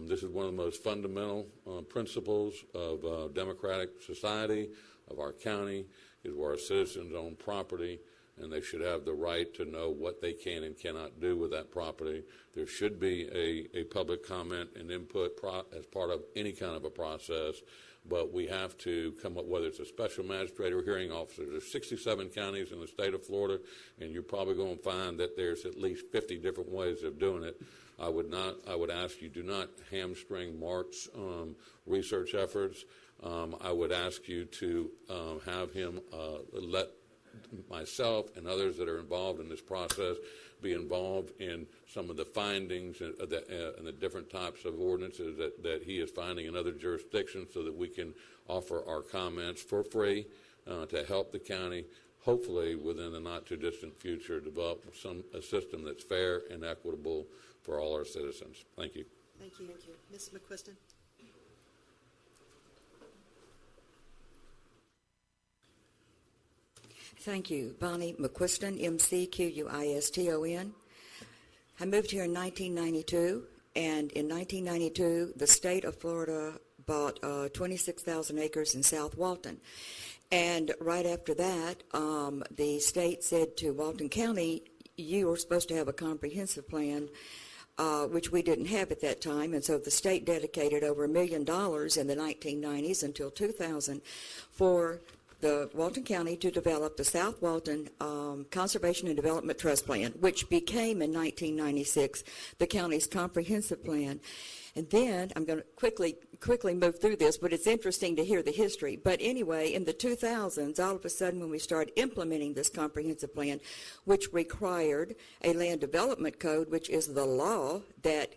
This is one of the most fundamental principles of democratic society, of our county, is where our citizens own property, and they should have the right to know what they can and cannot do with that property. There should be a public comment and input as part of any kind of a process, but we have to come up, whether it's a special magistrate or hearing officer. There's 67 counties in the state of Florida, and you're probably going to find that there's at least 50 different ways of doing it. I would ask you, do not hamstring Mark's research efforts. I would ask you to have him let myself and others that are involved in this process be involved in some of the findings and the different types of ordinances that he is finding in other jurisdictions, so that we can offer our comments for free to help the county, hopefully within the not-too-distant future, develop a system that's fair and equitable for all our citizens. Thank you. Thank you. Ms. McQuiston? Thank you. Bonnie McQuiston, McQuiston. I moved here in 1992, and in 1992, the state of Florida bought 26,000 acres in South Walton. And right after that, the state said to Walton County, you were supposed to have a comprehensive plan, which we didn't have at that time, and so the state dedicated over $1 million in the 1990s until 2000 for the Walton County to develop the South Walton Conservation and Development Trust Plan, which became in 1996 the county's comprehensive plan. And then I'm going to quickly move through this, but it's interesting to hear the history. But anyway, in the 2000s, all of a sudden when we started implementing this comprehensive plan, which required a land development code, which is the law that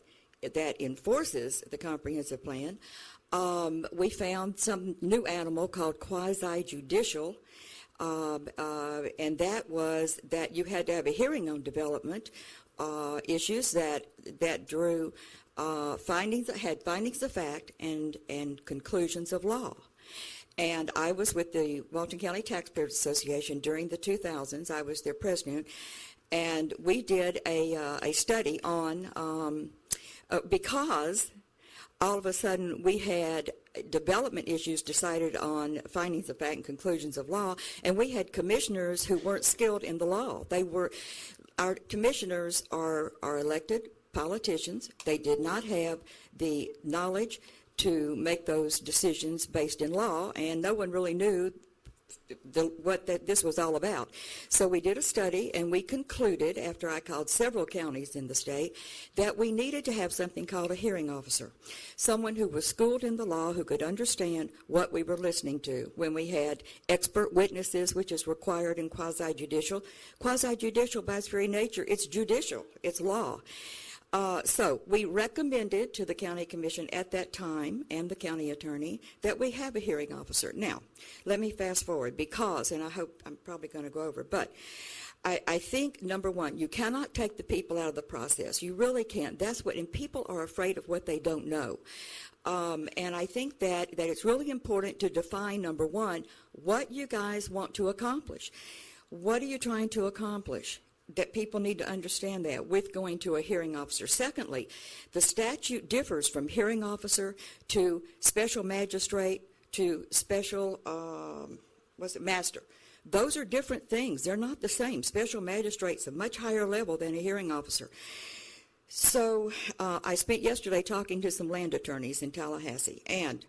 enforces the comprehensive plan, we found some new animal called quasi-judicial, and that was that you had to have a hearing on development issues that drew findings of fact and conclusions of law. And I was with the Walton County Taxpayers Association during the 2000s. I was their president, and we did a study on because all of a sudden we had development issues decided on findings of fact and conclusions of law, and we had commissioners who weren't skilled in the law. They were Our commissioners are elected politicians. They did not have the knowledge to make those decisions based in law, and no one really knew what this was all about. So we did a study, and we concluded, after I called several counties in the state, that we needed to have something called a hearing officer, someone who was schooled in the law, who could understand what we were listening to. When we had expert witnesses, which is required in quasi-judicial by its very nature, it's judicial, it's law. So we recommended to the county commission at that time and the county attorney that we have a hearing officer. Now, let me fast forward because, and I hope I'm probably going to go over, but I think, number one, you cannot take the people out of the process. You really can't. That's what, and people are afraid of what they don't know. And I think that it's really important to define, number one, what you guys want to accomplish. What are you trying to accomplish? That people need to understand that with going to a hearing officer. Secondly, the statute differs from hearing officer to special magistrate to special, master. Those are different things. They're not the same. Special magistrate's a much higher level than a hearing officer. So I spent yesterday talking to some land attorneys in Tallahassee, and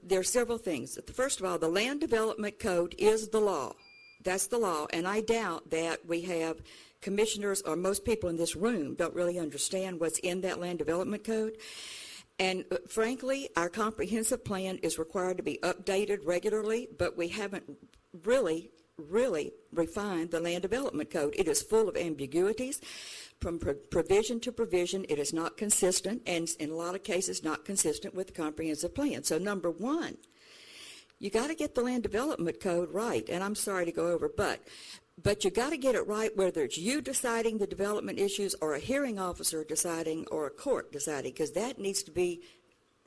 there are several things. First of all, the Land Development Code is the law. That's the law, and I doubt that we have commissioners or most people in this room don't really understand what's in that Land Development Code. And frankly, our comprehensive plan is required to be updated regularly, but we haven't really refined the Land Development Code. It is full of ambiguities. From provision to provision, it is not consistent, and in a lot of cases not consistent with the comprehensive plan. So number one, you got to get the Land Development Code right, and I'm sorry to go over, but you got to get it right whether it's you deciding the development issues or a hearing officer deciding or a court deciding, because that needs to be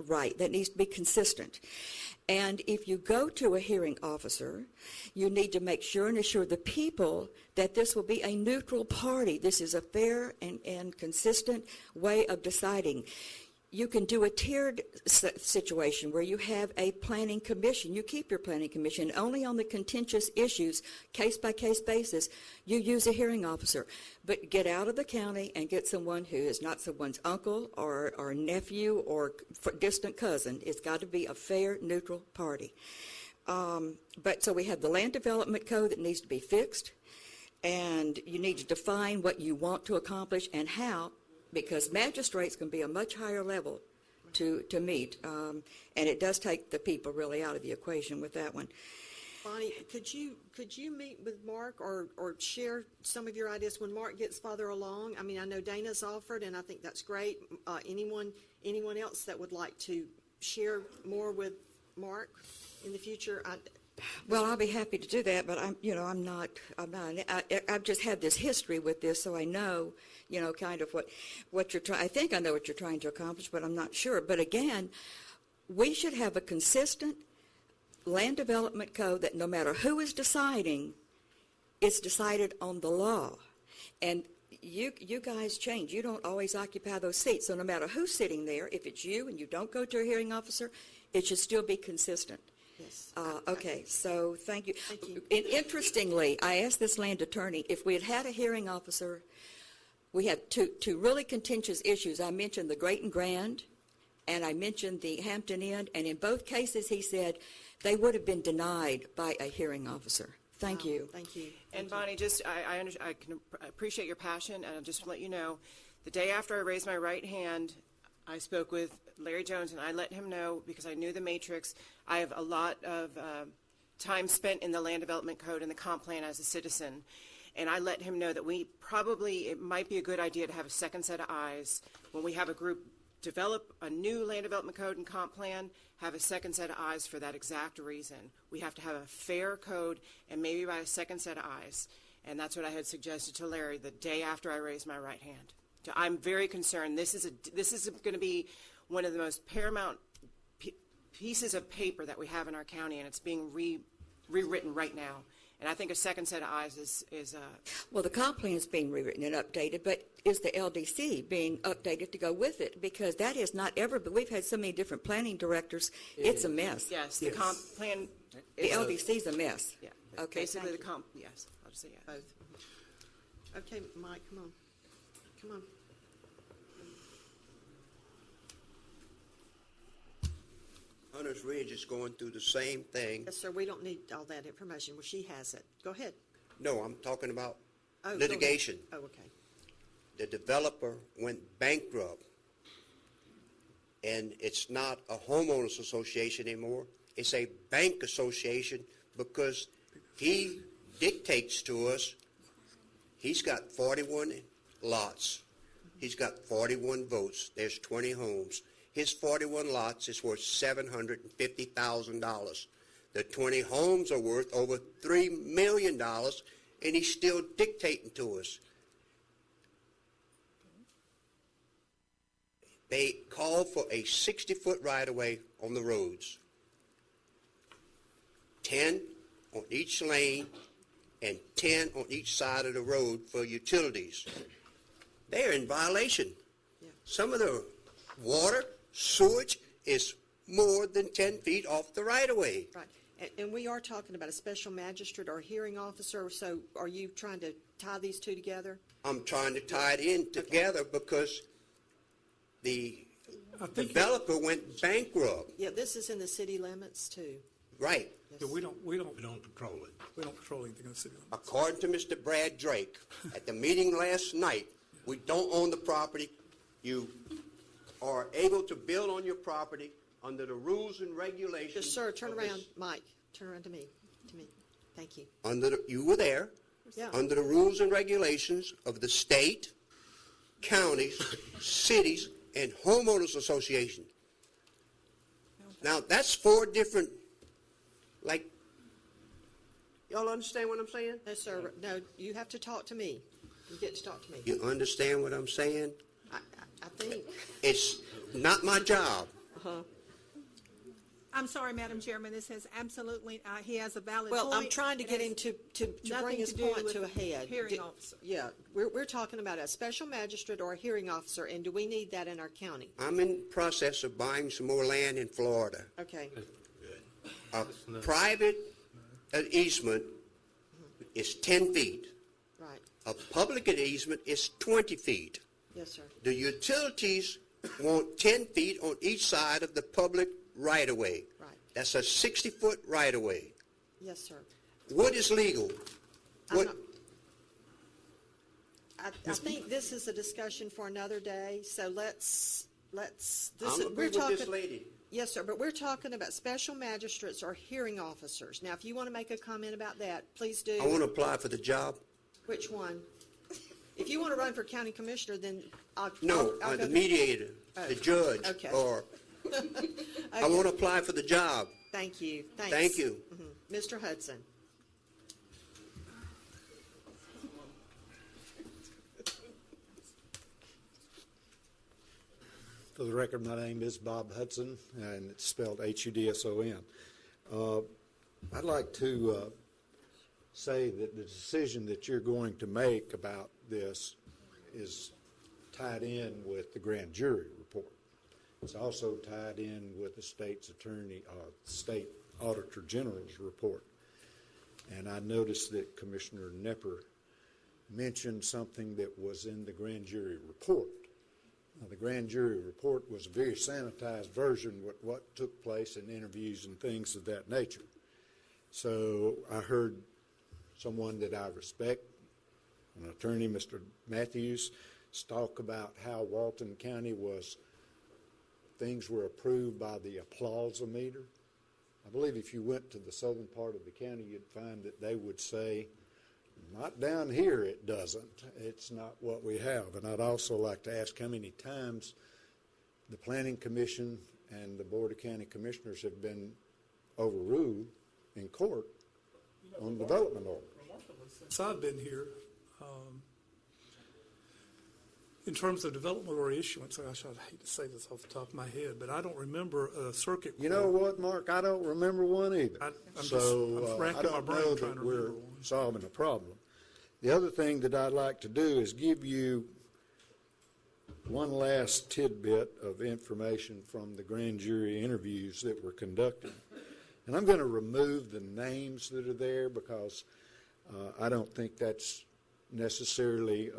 right. That needs to be consistent. And if you go to a hearing officer, you need to make sure and assure the people that this will be a neutral party. This is a fair and consistent way of deciding. You can do a tiered situation where you have a planning commission. You keep your planning commission. Only on the contentious issues, case-by-case basis, you use a hearing officer. But get out of the county and get someone who is not someone's uncle or nephew or distant cousin. It's got to be a fair, neutral party. But so we have the Land Development Code that needs to be fixed, and you need to define what you want to accomplish and how, because magistrates can be a much higher level to meet, and it does take the people really out of the equation with that one. Bonnie, could you meet with Mark or share some of your ideas when Mark gets farther along? I mean, I know Dana's offered, and I think that's great. Anyone else that would like to share more with Mark in the future? Well, I'll be happy to do that, but I'm not. I've just had this history with this, so I know, kind of what you're trying. I think I know what you're trying to accomplish, but I'm not sure. But again, we should have a consistent Land Development Code that no matter who is deciding, it's decided on the law. And you guys change. You don't always occupy those seats. So no matter who's sitting there, if it's you and you don't go to a hearing officer, it should still be consistent. Yes. Okay, so thank you. Thank you. And interestingly, I asked this land attorney, if we had had a hearing officer, we had two really contentious issues. I mentioned the Great and Grand, and I mentioned the Hampton Inn, and in both cases he said they would have been denied by a hearing officer. Thank you. Thank you. And Bonnie, just I can appreciate your passion, and just to let you know, the day after I raised my right hand, I spoke with Larry Jones, and I let him know, because I knew the matrix. I have a lot of time spent in the Land Development Code and the comp plan as a citizen, and I let him know that it might be a good idea to have a second set of eyes when we have a group develop a new Land Development Code and comp plan, have a second set of eyes for that exact reason. We have to have a fair code, and maybe by a second set of eyes, and that's what I had suggested to Larry the day after I raised my right hand. So I'm very concerned. This is going to be one of the most paramount pieces of paper that we have in our county, and it's being rewritten right now. And I think a second set of eyes is Well, the comp plan is being rewritten and updated, but is the LDC being updated to go with it? Because that is not ever, but we've had so many different planning directors, it's a mess. Yes, the comp plan. The LDC is a mess. Yeah. Okay, Basically, thank the comp. Yes, I'll just say yes. Both. Okay, Mike, come on. Come on. Hunter's Ridge is going through the same thing. Yes, sir, we don't need all that information. Well, she has it. Go ahead. No, I'm talking about Oh, go ahead. litigation. Oh, okay. The developer went bankrupt, and it's not a homeowners association anymore. It's a bank association because he dictates to us. He's got 41 lots. He's got 41 votes. There's 20 homes. His 41 lots is worth $750,000. The 20 homes are worth over $3 million, and he's still dictating to us. They called for a 60-foot right-of-way on the roads, 10 on each lane and 10 on each side of the road for utilities. They're in violation. Some of the water, sewage is more than 10 feet off the right-of-way. Right. And we are talking about a special magistrate or hearing officer, so are you trying to tie these two together? I'm trying to tie it in together because the developer went bankrupt. Yeah, this is in the city limits, too. Right. Yeah, we don't control it. We don't control anything in the city limits. According to Mr. Brad Drake, at the meeting last night, we don't own the property. You are able to build on your property under the rules and regulations. Yes, sir, turn of around, this- Mike, turn around to me, Thank you. You were there. Yeah. Under the rules and regulations of the state, counties, cities, and homeowners association. Now, that's 4 different, y'all understand what I'm saying? No, sir, no, you have to talk to me. You get to talk to me. You understand what I'm saying? I think. It's not my job. Uh-huh. I'm sorry, Madam Chairman, this has absolutely, he has a valid Well, point. I'm trying to It get has him to nothing bring his to do point with to a head. hearing officer. Yeah, we're talking about a special magistrate or a hearing officer, and do we need that in our county? I'm in process of buying some more land in Florida. Okay. A private easement is 10 feet. Right. A public easement is 20 feet. Yes, sir. The utilities want 10 feet on each side of the public right-of-way. Right. That's a 60-foot right-of-way. Yes, sir. What is legal? What? I think this is a discussion for another day, so let's. I'm agree with this lady. Yes, sir, but we're talking about special magistrates or hearing officers. Now, if you want to make a comment about that, please do. I want to apply for the job. Which one? If you want to run for county commissioner, then I'll. No, I'll the go- mediator, Oh. the judge, Okay. or I want to apply for the job. Thank you. Thanks. Thank you. Mhm. Mr. Hudson. For the record, my name is Bob Hudson, and it's spelled Hudson. I'd like to say that the decision that you're going to make about this is tied in with the grand jury report. It's also tied in with the state's attorney, state auditor general's report. And I noticed that Commissioner Nepper mentioned something that was in the grand jury report. Now, the grand jury report was a very sanitized version of what took place in interviews and things of that nature. So I heard someone that I respect, an attorney, Mr. Matthews, talk about how Walton County things were approved by the applause-o-meter. I believe if you went to the southern part of the county, you'd find that they would say, not down here it doesn't. It's not what we have. And I'd also like to ask how many times the Planning Commission and the Board of County Commissioners have been overruled in court on development orders. Since I've been here, in terms of development or issuance, gosh, I'd hate to say this off the top of my head, but I don't remember a circuit court. You know what, Mark? I don't remember one either. I'm I racking my don't brain know trying that to we're remember one. solving a problem. The other thing that I'd like to do is give you one last tidbit of information from the grand jury interviews that were conducted. And I'm going to remove the names that are there because I don't think that's necessarily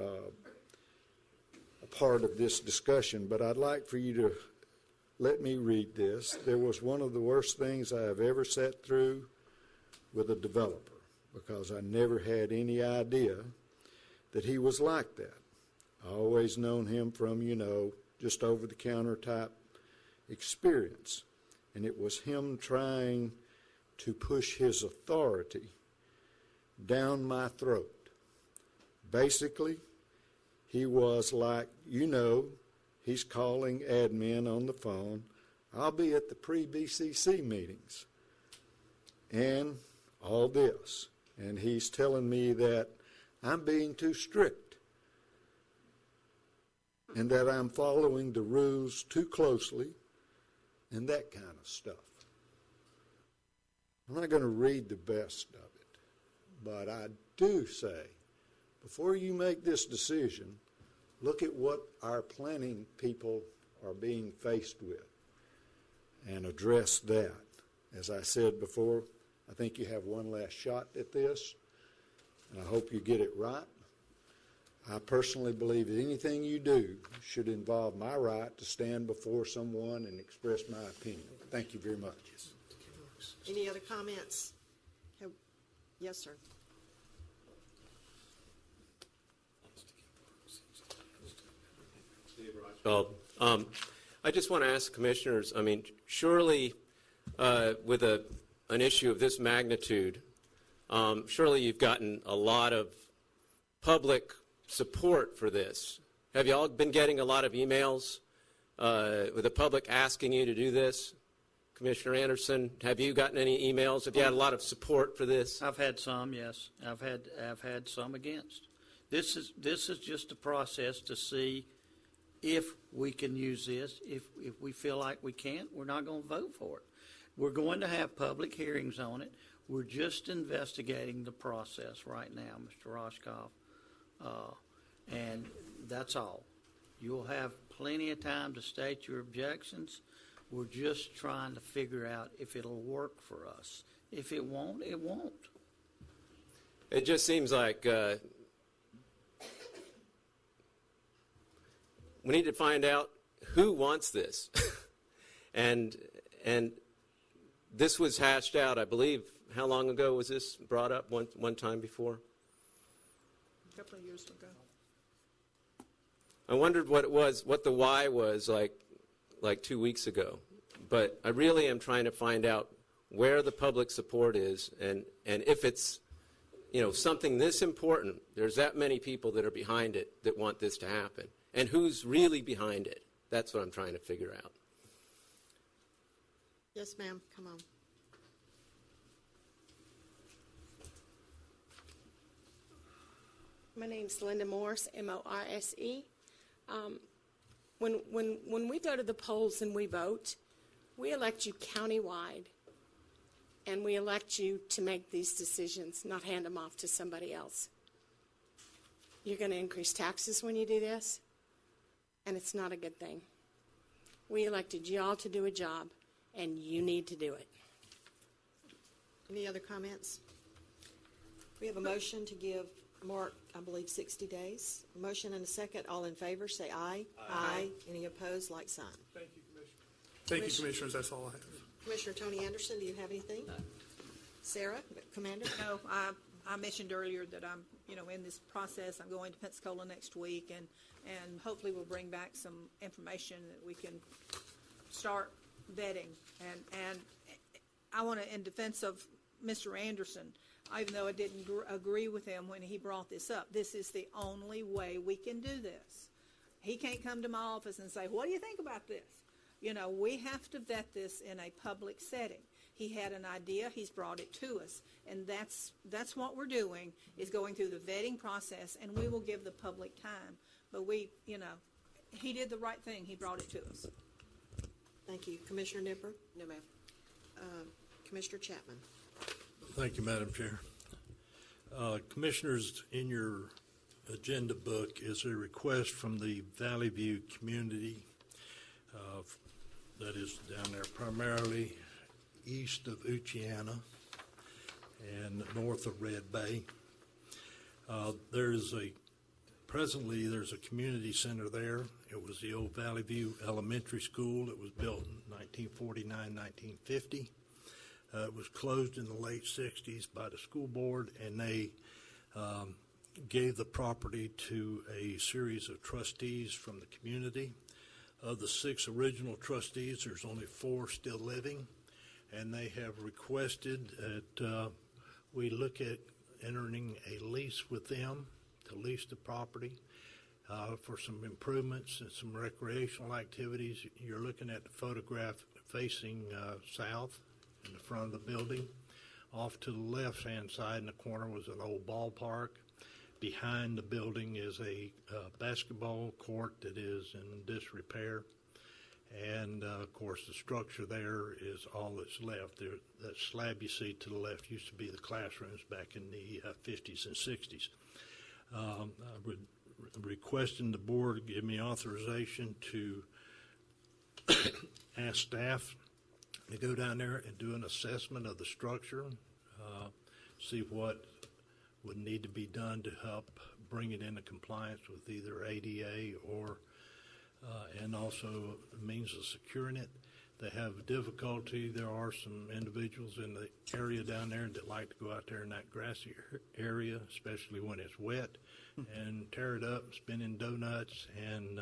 a part of this discussion, but I'd like for you to let me read this. There was one of the worst things I have ever sat through with a developer, because I never had any idea that he was like that. I always known him from, just over-the-counter type experience. And it was him trying to push his authority down my throat. Basically, he was like, he's calling admin on the phone. I'll be at the pre-BCC meetings and all this. And he's telling me that I'm being too strict and that I'm following the rules too closely and that kind of stuff. I'm not going to read the best of it, but I do say, before you make this decision, look at what our planning people are being faced with and address that. As I said before, I think you have one last shot at this, and I hope you get it right. I personally believe that anything you do should involve my right to stand before someone and express my opinion. Thank you very much. Any other comments? Yes, sir. Well, I just want to ask commissioners, surely with an issue of this magnitude, surely you've gotten a lot of public support for this. Have you all been getting a lot of emails with the public asking you to do this? Commissioner Anderson, have you gotten any emails? Have you had a lot of support for this? I've had some, yes. I've had some against. This is just a process to see if we can use this. If we feel like we can't, we're not going to vote for it. We're going to have public hearings on it. We're just investigating the process right now, Mr. Roscoff, and that's all. You'll have plenty of time to state your objections. We're just trying to figure out if it'll work for us. If it won't, it won't. It just seems like we need to find out who wants this. and this was hashed out, I believe, how long ago was this brought up? One time before? A couple of years ago. I wondered what it was, what the why was like 2 weeks ago. But I really am trying to find out where the public support is, and if it's something this important, there's that many people that are behind it that want this to happen. And who's really behind it? That's what I'm trying to figure out. Yes, ma'am. Come on. My name's Linda Morse, M-O-R-S-E. When we go to the polls and we vote, we elect you countywide, and we elect you to make these decisions, not hand them off to somebody else. You're going to increase taxes when you do this, and it's not a good thing. We elected you all to do a job, and you need to do it. Any other comments? We have a motion to give Mark, I believe, 60 days. A motion and a second. All in favor, say aye. Aye. Any opposed, like sign. Thank you, Commissioner. Thank you, Commissioners. That's all I have. Commissioner Tony Anderson, do you have anything? No. Sarah, Commander? No, I mentioned earlier that I'm, in this process. I'm going to Pensacola next week, and hopefully we'll bring back some information that we can start vetting. And I want to, in defense of Mr. Anderson, even though I didn't agree with him when he brought this up, this is the only way we can do this. He can't come to my office and say, what do you think about this? We have to vet this in a public setting. He had an idea, he's brought it to us, and that's what we're doing, is going through the vetting process, and we will give the public time. But he did the right thing, he brought it to us. Thank you. Commissioner Nipper? No, ma'am. Commissioner Chapman? Thank you, Madam Chair. Commissioners, in your agenda book is a request from the Valley View community that is down there primarily east of Uchiana and north of Red Bay. Presently, there's a community center there. It was the old Valley View Elementary School. It was built in 1949, 1950. It was closed in the late 60s by the school board, and they gave the property to a series of trustees from the community. Of the 6 original trustees, there's only 4 still living, and they have requested that we look at entering a lease with them to lease the property for some improvements and some recreational activities. You're looking at the photograph facing south in the front of the building. Off to the left-hand side in the corner was an old ballpark. Behind the building is a basketball court that is in disrepair. And, of course, the structure there is all that's left. That slab you see to the left used to be the classrooms back in the 50s and 60s. Requesting the board give me authorization to ask staff to go down there and do an assessment of the structure, see what would need to be done to help bring it into compliance with either ADA or and also means of securing it. They have difficulty. There are some individuals in the area down there that like to go out there in that grassy area, especially when it's wet, and tear it up, spinning donuts, and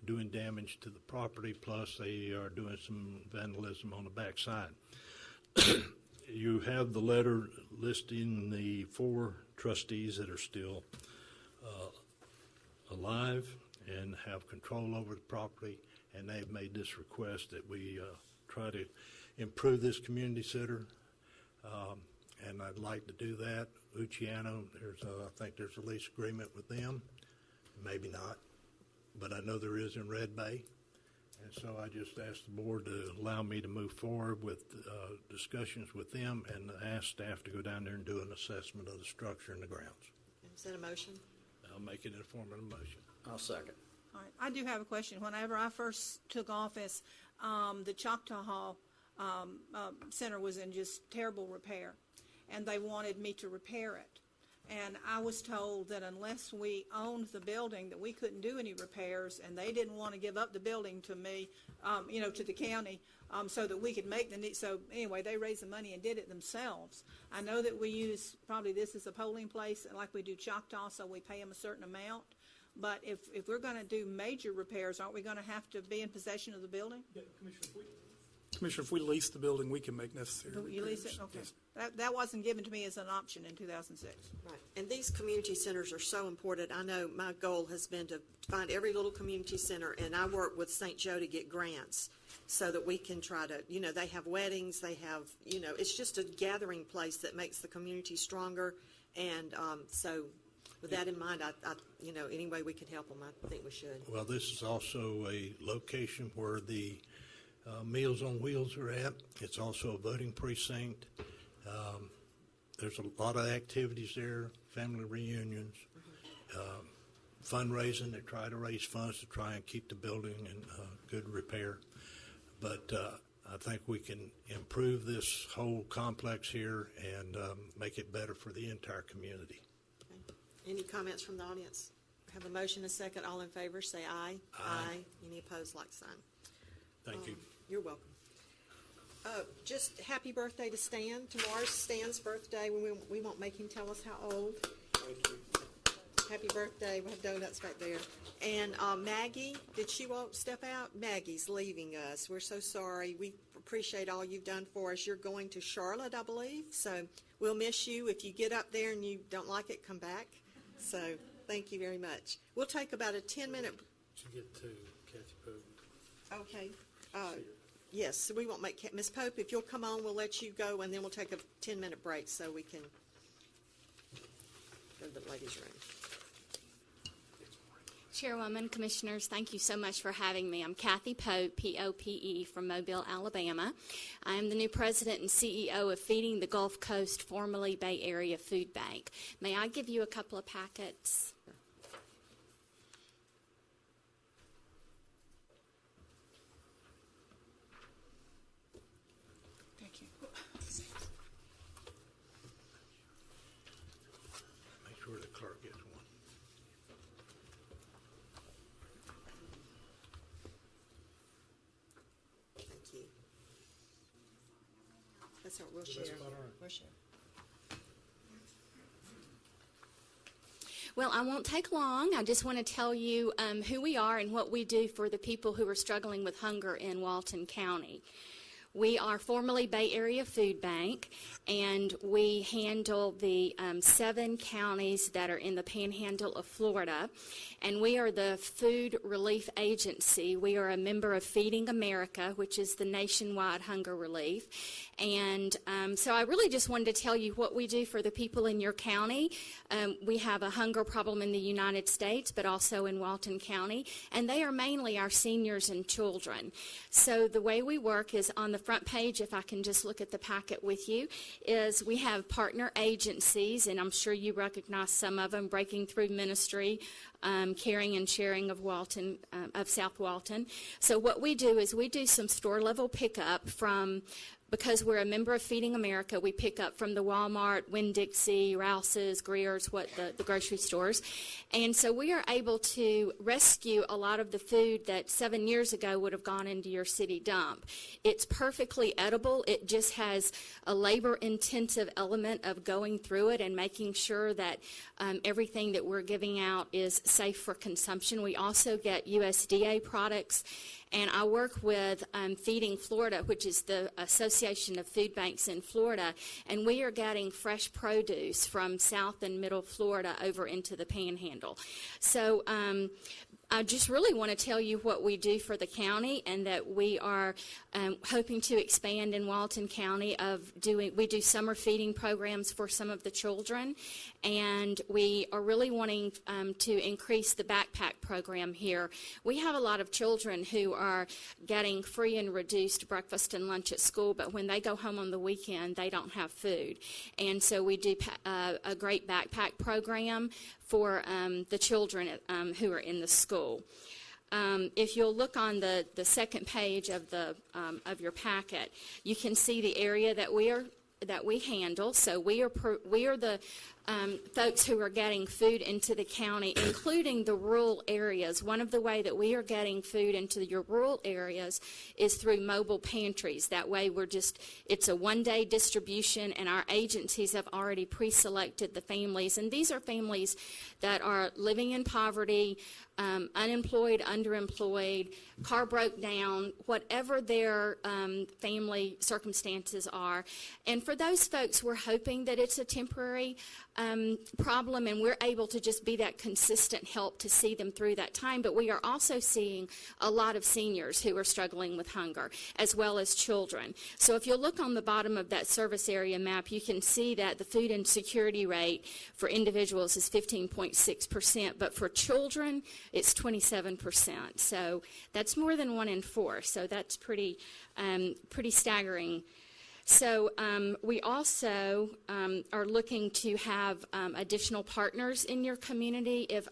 doing damage to the property. Plus, they are doing some vandalism on the backside. You have the letter listing the 4 trustees that are still alive and have control over the property, and they've made this request that we try to improve this community center, and I'd like to do that. Luciano, I think there's a lease agreement with them, maybe not, but I know there is in Red Bay, and so I just asked the board to allow me to move forward with discussions with them and ask staff to go down there and do an assessment of the structure and the grounds. Is that a motion? I'll make it in the form of a motion. I'll second. All right, I do have a question. Whenever I first took office, the Choctaw Hall Center was in just terrible repair, and they wanted me to repair it. And I was told that unless we owned the building, that we couldn't do any repairs, and they didn't want to give up the building to me, to the county, so that we could make the need. So anyway, they raised the money and did it themselves. I know that we use probably this as a polling place, like we do Choctaw, so we pay them a certain amount. But if we're going to do major repairs, aren't we going to have to be in possession of the building? Yeah, Commissioner, if we lease the building, we can make necessary You lease it? Okay. That wasn't given to me as an option in 2006. Right. And these community centers are so important. I know my goal has been to find every little community center, and I work with St. Joe to get grants so that we can try to, they have weddings, they have, it's just a gathering place that makes the community stronger. And so with that in mind, I any way we can help them, I think we should. Well, this is also a location where the Meals on Wheels are at. It's also a voting precinct. There's a lot of activities there, family reunions, fundraising. They try to raise funds to try and keep the building in good repair. But I think we can improve this whole complex here and make it better for the entire community. Okay. Any comments from the audience? Have a motion, a second. All in favor, say aye. Aye. Any opposed, like sign. Thank you. You're welcome. Just happy birthday to Stan. Tomorrow's Stan's birthday. We won't make him tell us how old. Thank you. Happy birthday. We have donuts back there. And Maggie, did she won't step out? Maggie's leaving us. We're so sorry. We appreciate all you've done for us. You're going to Charlotte, I believe. So we'll miss you. If you get up there and you don't like it, come back. So thank you very much. We'll take about a 10-minute. Did you get to Kathy Pope? Okay. Yes, so we won't make Ms. Pope, if you'll come on, we'll let you go, and then we'll take a 10-minute break so we can go to the ladies' room. Chairwoman, Commissioners, thank you so much for having me. I'm Kathy Pope, P-O-P-E, from Mobile, Alabama. I am the new president and CEO of Feeding the Gulf Coast, formerly Bay Area Food Bank. May I give you a couple of packets? Make sure That's how we'll share. We'll share. Well, I won't take long. I just want to tell you who we are and what we do for the people who are struggling with hunger in Walton County. We are formerly Bay Area Food Bank, and we handle the 7 counties that are in the panhandle of Florida, and we are the food relief agency. We are a member of Feeding America, which is the nationwide hunger relief, and so I really just wanted to tell you what we do for the people in your county. We have a hunger problem in the United States, but also in Walton County, and they are mainly our seniors and children. So the way we work is on the front page, if I can just look at the packet with you, is we have partner agencies, and I'm sure you recognize some of them: Breaking Through Ministry, Caring and Sharing of Walton, of South Walton. So what we do is we do some store level pickup from, because we're a member of Feeding America, we pick up from the Walmart, Winn-Dixie, Rouse's, Greer's, the grocery stores. And so we are able to rescue a lot of the food that 7 years ago would have gone into your city dump. It's perfectly edible. It just has a labor-intensive element of going through it and making sure that everything that we're giving out is safe for consumption. We also get USDA products. And I work with Feeding Florida, which is the Association of Food Banks in Florida, and we are getting fresh produce from South and Middle Florida over into the Panhandle. So I just really want to tell you what we do for the county, and that we are hoping to expand in Walton County. We do summer feeding programs for some of the children, and we are really wanting to increase the backpack program here. We have a lot of children who are getting free and reduced breakfast and lunch at school, but when they go home on the weekend, they don't have food. And so we do a great backpack program for the children who are in the school. If you'll look on the second page of your packet, you can see the area that we handle. So we are the folks who are getting food into the county, including the rural areas. One of the ways that we are getting food into your rural areas is through mobile pantries. That way it's a one-day distribution, and our agencies have already pre-selected the families. And these are families that are living in poverty, unemployed, underemployed, car broke down, whatever their family circumstances are. And for those folks, we're hoping that it's a temporary problem, and we're able to just be that consistent help to see them through that time. But we are also seeing a lot of seniors who are struggling with hunger, as well as children. So if you'll look on the bottom of that service area map, you can see that the food insecurity rate for individuals is 15.6%, but for children, it's 27%. So that's more than 1 in 4. So that's pretty staggering. So we also are looking to have additional partners in your community. If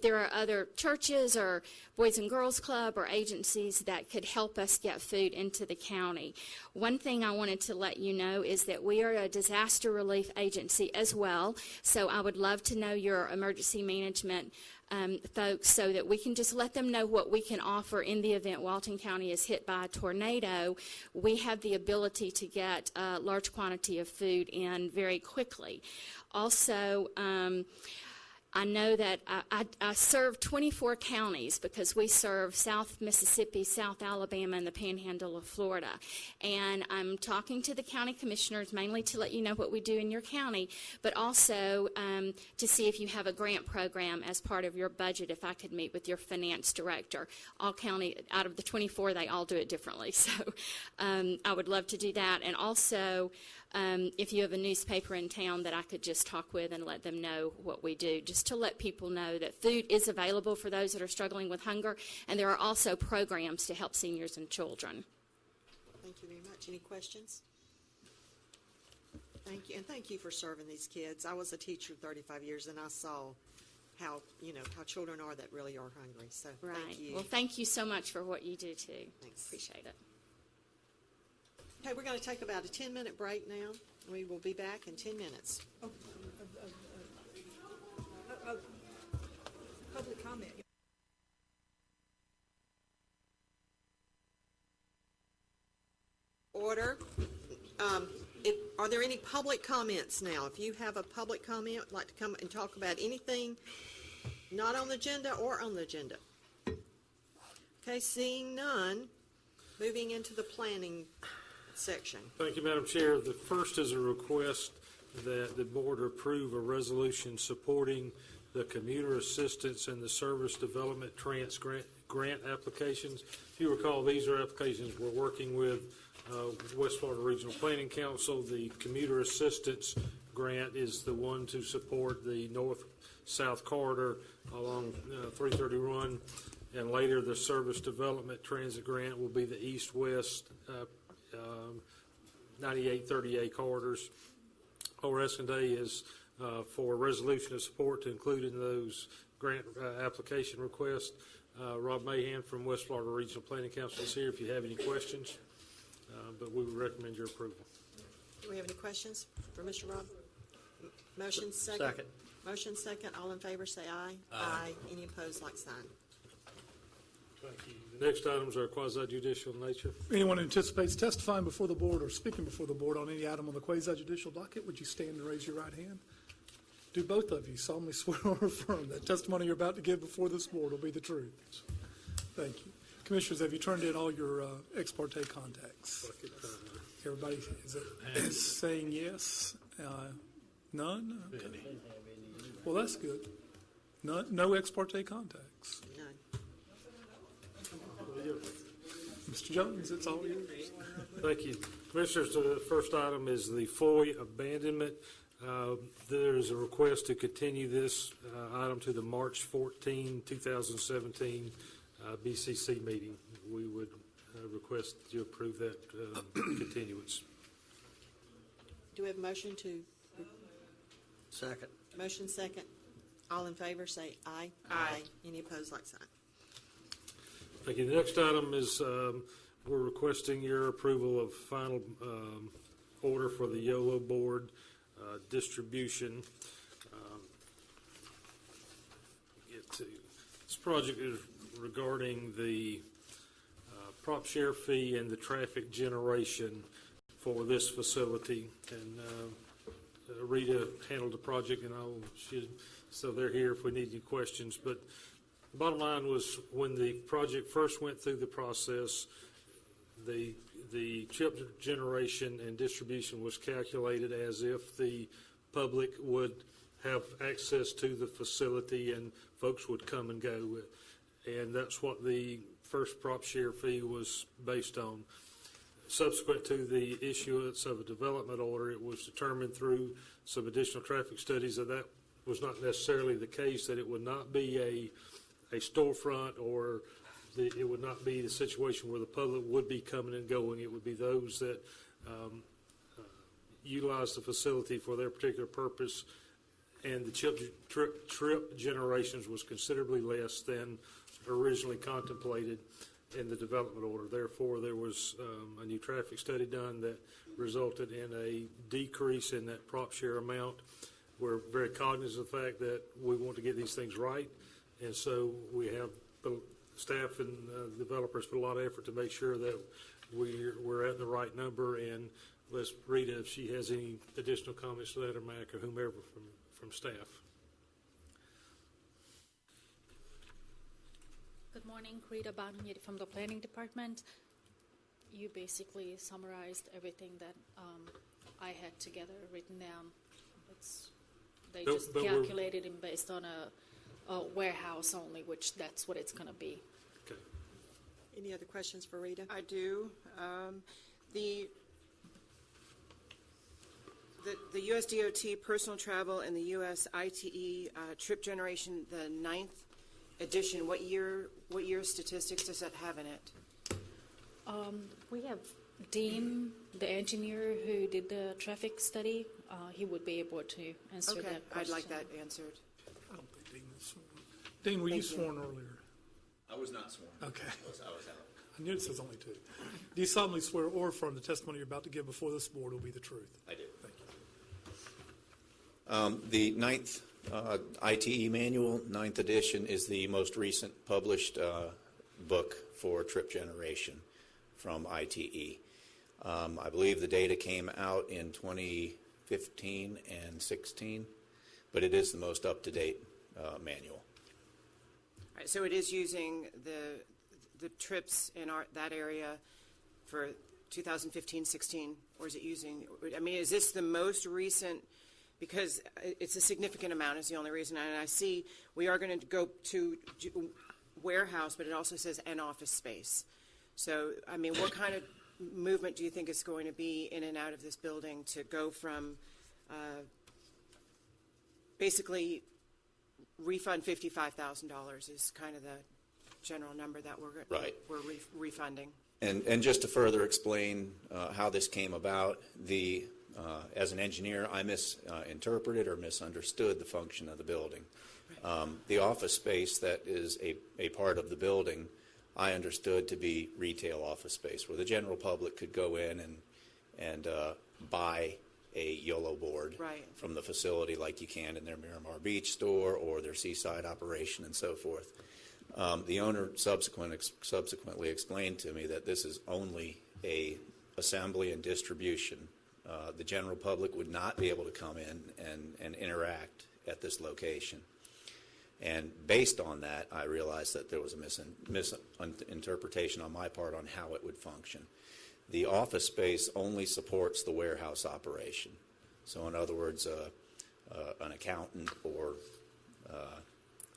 there are other churches or Boys and Girls Club or agencies that could help us get food into the county. One thing I wanted to let you know is that we are a disaster relief agency as well. So I would love to know your emergency management folks, so that we can just let them know what we can offer in the event Walton County is hit by a tornado. We have the ability to get a large quantity of food in very quickly. Also, I know that I serve 24 counties, because we serve South Mississippi, South Alabama, and the Panhandle of Florida. And I'm talking to the county commissioners mainly to let you know what we do in your county, but also to see if you have a grant program as part of your budget, if I could meet with your finance director. All county, out of the 24, they all do it differently. So I would love to do that. And also, if you have a newspaper in town that I could just talk with and let them know what we do, just to let people know that food is available for those that are struggling with hunger, and there are also programs to help seniors and children. Thank you very much. Any questions? Thank you, and thank you for serving these kids. I was a teacher 35 years, and I saw how children are that really are hungry. So Right. Thank you. Well, thank you so much for what you do, too. Thanks. Appreciate it. Okay, we're going to take about a 10-minute break now. We will be back in 10 minutes. Public comment. Order. Are there any public comments now? If you have a public comment, would like to come and talk about anything not on the agenda or on the agenda? Okay, seeing none, moving into the planning section. Thank you, Madam Chair. The first is a request that the board approve a resolution supporting the commuter assistance and the service development grant applications. If you recall, these are applications we're working with West Florida Regional Planning Council. The commuter assistance grant is the one to support the north-south corridor along 331, and later the service development transit grant will be the east-west 9830A corridors. All we're asking today is for a resolution of support to include in those grant application requests. Rob Mahan from West Florida Regional Planning Council is here if you have any questions, but we would recommend your approval. Do we have any questions for Mr. Rob? Motion second. Second. Motion second. All in favor say aye. Aye. Any opposed, like sign. Thank you. The next items are quasi-judicial in nature. Anyone who anticipates testifying before the board or speaking before the board on any item on the quasi-judicial docket, would you stand and raise your right hand? Do both of you solemnly swear or affirm that testimony you're about to give before this board will be the truth? Thank you. Commissioners, have you turned in all your ex parte contacts? Everybody is saying yes? None? Okay. Well, that's good. None, no ex parte contacts. None. Mr. Jones, it's all yours. Thank you. Commissioners, the first item is the Foy abandonment. There is a request to continue this item to the March 14, 2017 BCC meeting. We would request that you approve that continuance. Do we have a motion to? Second. Motion second. All in favor say aye. Aye. Any opposed, like sign. Thank you. The next item is we're requesting your approval of final order for the YOLO board distribution. This project is regarding the prop share fee and the traffic generation for this facility. And Rita handled the project, and so they're here if we need any questions. But the bottom line was when the project first went through the process, the chip generation and distribution was calculated as if the public would have access to the facility and folks would come and go. And that's what the first prop share fee was based on. Subsequent to the issuance of a development order, it was determined through some additional traffic studies that was not necessarily the case, that it would not be a storefront, or it would not be the situation where the public would be coming and going. It would be those that utilize the facility for their particular purpose, and the trip generations was considerably less than originally contemplated in the development order. Therefore, there was a new traffic study done that resulted in a decrease in that prop share amount. We're very cognizant of the fact that we want to get these things right, and so we have staff and developers put a lot of effort to make sure that we're at the right number. And let's Rita, if she has any additional comments to that, or Mac, or whomever from staff. Good morning, Rita Banuyed from the Planning Department. You basically summarized everything that I had together written down. They just calculated it based on a warehouse only, which that's what it's going to be. Okay. Any other questions for Rita? I do. The U.S. DOT personal travel and the U.S. ITE trip generation, the 9th edition, what year statistics does that have in it? We have Dean, the engineer who did the traffic study. He would be able to answer that question. I'd like that answered. I don't think Dean was sworn. Dean, were you sworn earlier? I was not sworn. Okay. I was out. I knew it says only two. Do you solemnly swear or affirm the testimony you're about to give before this board will be the truth? I do. Thank you. The 9th ITE manual, 9th edition, is the most recent published book for trip generation from ITE. I believe the data came out in 2015 and 16, but it is the most up-to-date manual. All right, so it is using the trips in that area for 2015-16, or is it using, I mean, is this the most recent, because it's a significant amount is the only reason, and I see we are going to go to warehouse, but it also says an office space. So, I mean, what kind of movement do you think is going to be in and out of this building to go from basically refund $55,000 is kind of the general number that we're refunding. And just to further explain how this came about, as an engineer, I misinterpreted or misunderstood the function of the building. The office space that is a part of the building, I understood to be retail office space, where the general public could go in and buy a YOLO board from the facility like you can in their Miramar Beach store or their Seaside operation and so forth. The owner subsequently explained to me that this is only a assembly and distribution. The general public would not be able to come in and interact at this location. And based on that, I realized that there was a misinterpretation on my part on how it would function. The office space only supports the warehouse operation. So in other words, an accountant or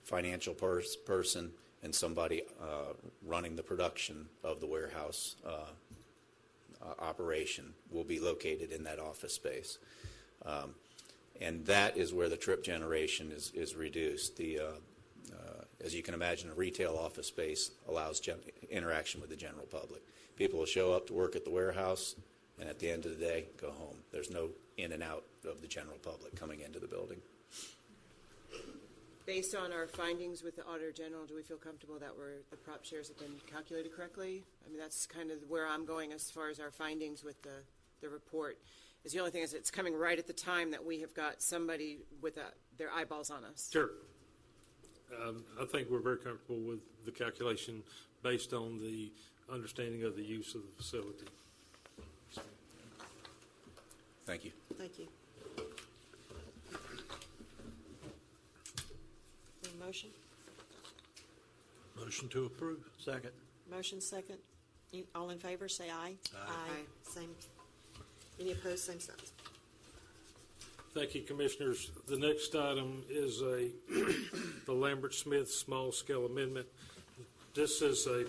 financial person and somebody running the production of the warehouse operation will be located in that office space. And that is where the trip generation is reduced. As you can imagine, a retail office space allows interaction with the general public. People will show up to work at the warehouse, and at the end of the day, go home. There's no in and out of the general public coming into the building. Based on our findings with the Auditor General, do we feel comfortable that the prop shares have been calculated correctly? I mean, that's kind of where I'm going as far as our findings with the report. Is the only thing is it's coming right at the time that we have got somebody with their eyeballs on us. Sure. I think we're very comfortable with the calculation based on the understanding of the use of the facility. Thank you. Thank you. Any motion? Motion to approve. Second. Motion second. All in favor, say aye. Aye. Same. Any opposed, same sign. Thank you, Commissioners. The next item is the Lambert Smith small-scale amendment. This is a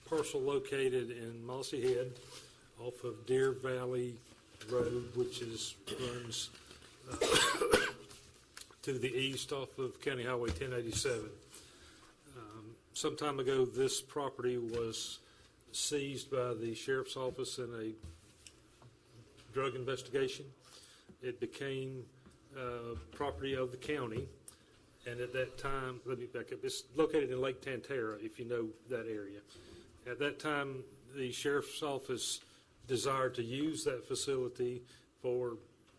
parcel located in Mossy Head off of Deer Valley Road, which runs to the east off of County Highway 1087. Some time ago, this property was seized by the Sheriff's Office in a drug investigation. It became property of the county, and at that time, let me back up, it's located in Lake Tantara, if you know that area. At that time, the Sheriff's Office desired to use that facility for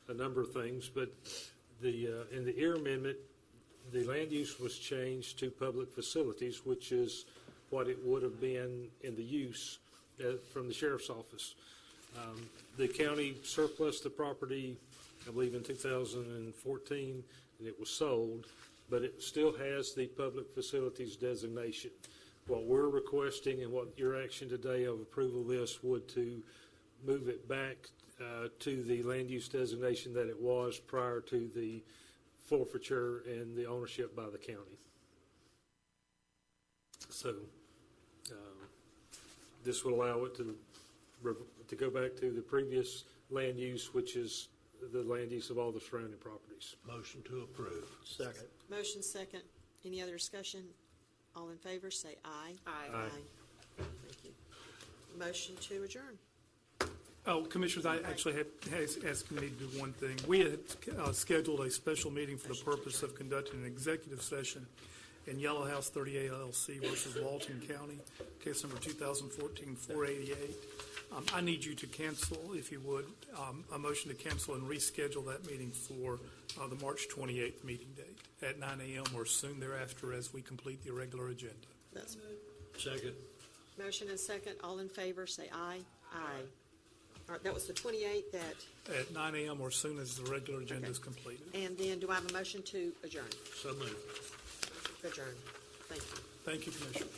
a number of things, but in the EAR amendment, the land use was changed to public facilities, which is what it would have been in the use from the Sheriff's Office. The county surplused the property, I believe, in 2014, and it was sold, but it still has the public facilities designation. What we're requesting and what your action today of approval of this would to move it back to the land use designation that it was prior to the forfeiture and the ownership by the county. So this will allow it to go back to the previous land use, which is the land use of all the surrounding properties. Motion to approve. Second. Motion second. Any other discussion? All in favor, say aye. Aye. Thank you. Motion to adjourn. Oh, Commissioners, I actually had asked me to do one thing. We had scheduled a special meeting for the purpose of conducting an executive session in Yellow House 38 LLC versus Walton County, case number 2014-488. I need you to cancel, if you would, a motion to cancel and reschedule that meeting for the March 28th meeting date at 9 a.m. or soon thereafter as we complete the irregular agenda. That's Second. motion and second. All in favor, say aye. Aye. All right, that was the 28th At 9 a.m. or as soon as the regular agenda is completed. and then do I have a motion to adjourn? So moved. Adjourn. Thank you. Thank you, Commissioners.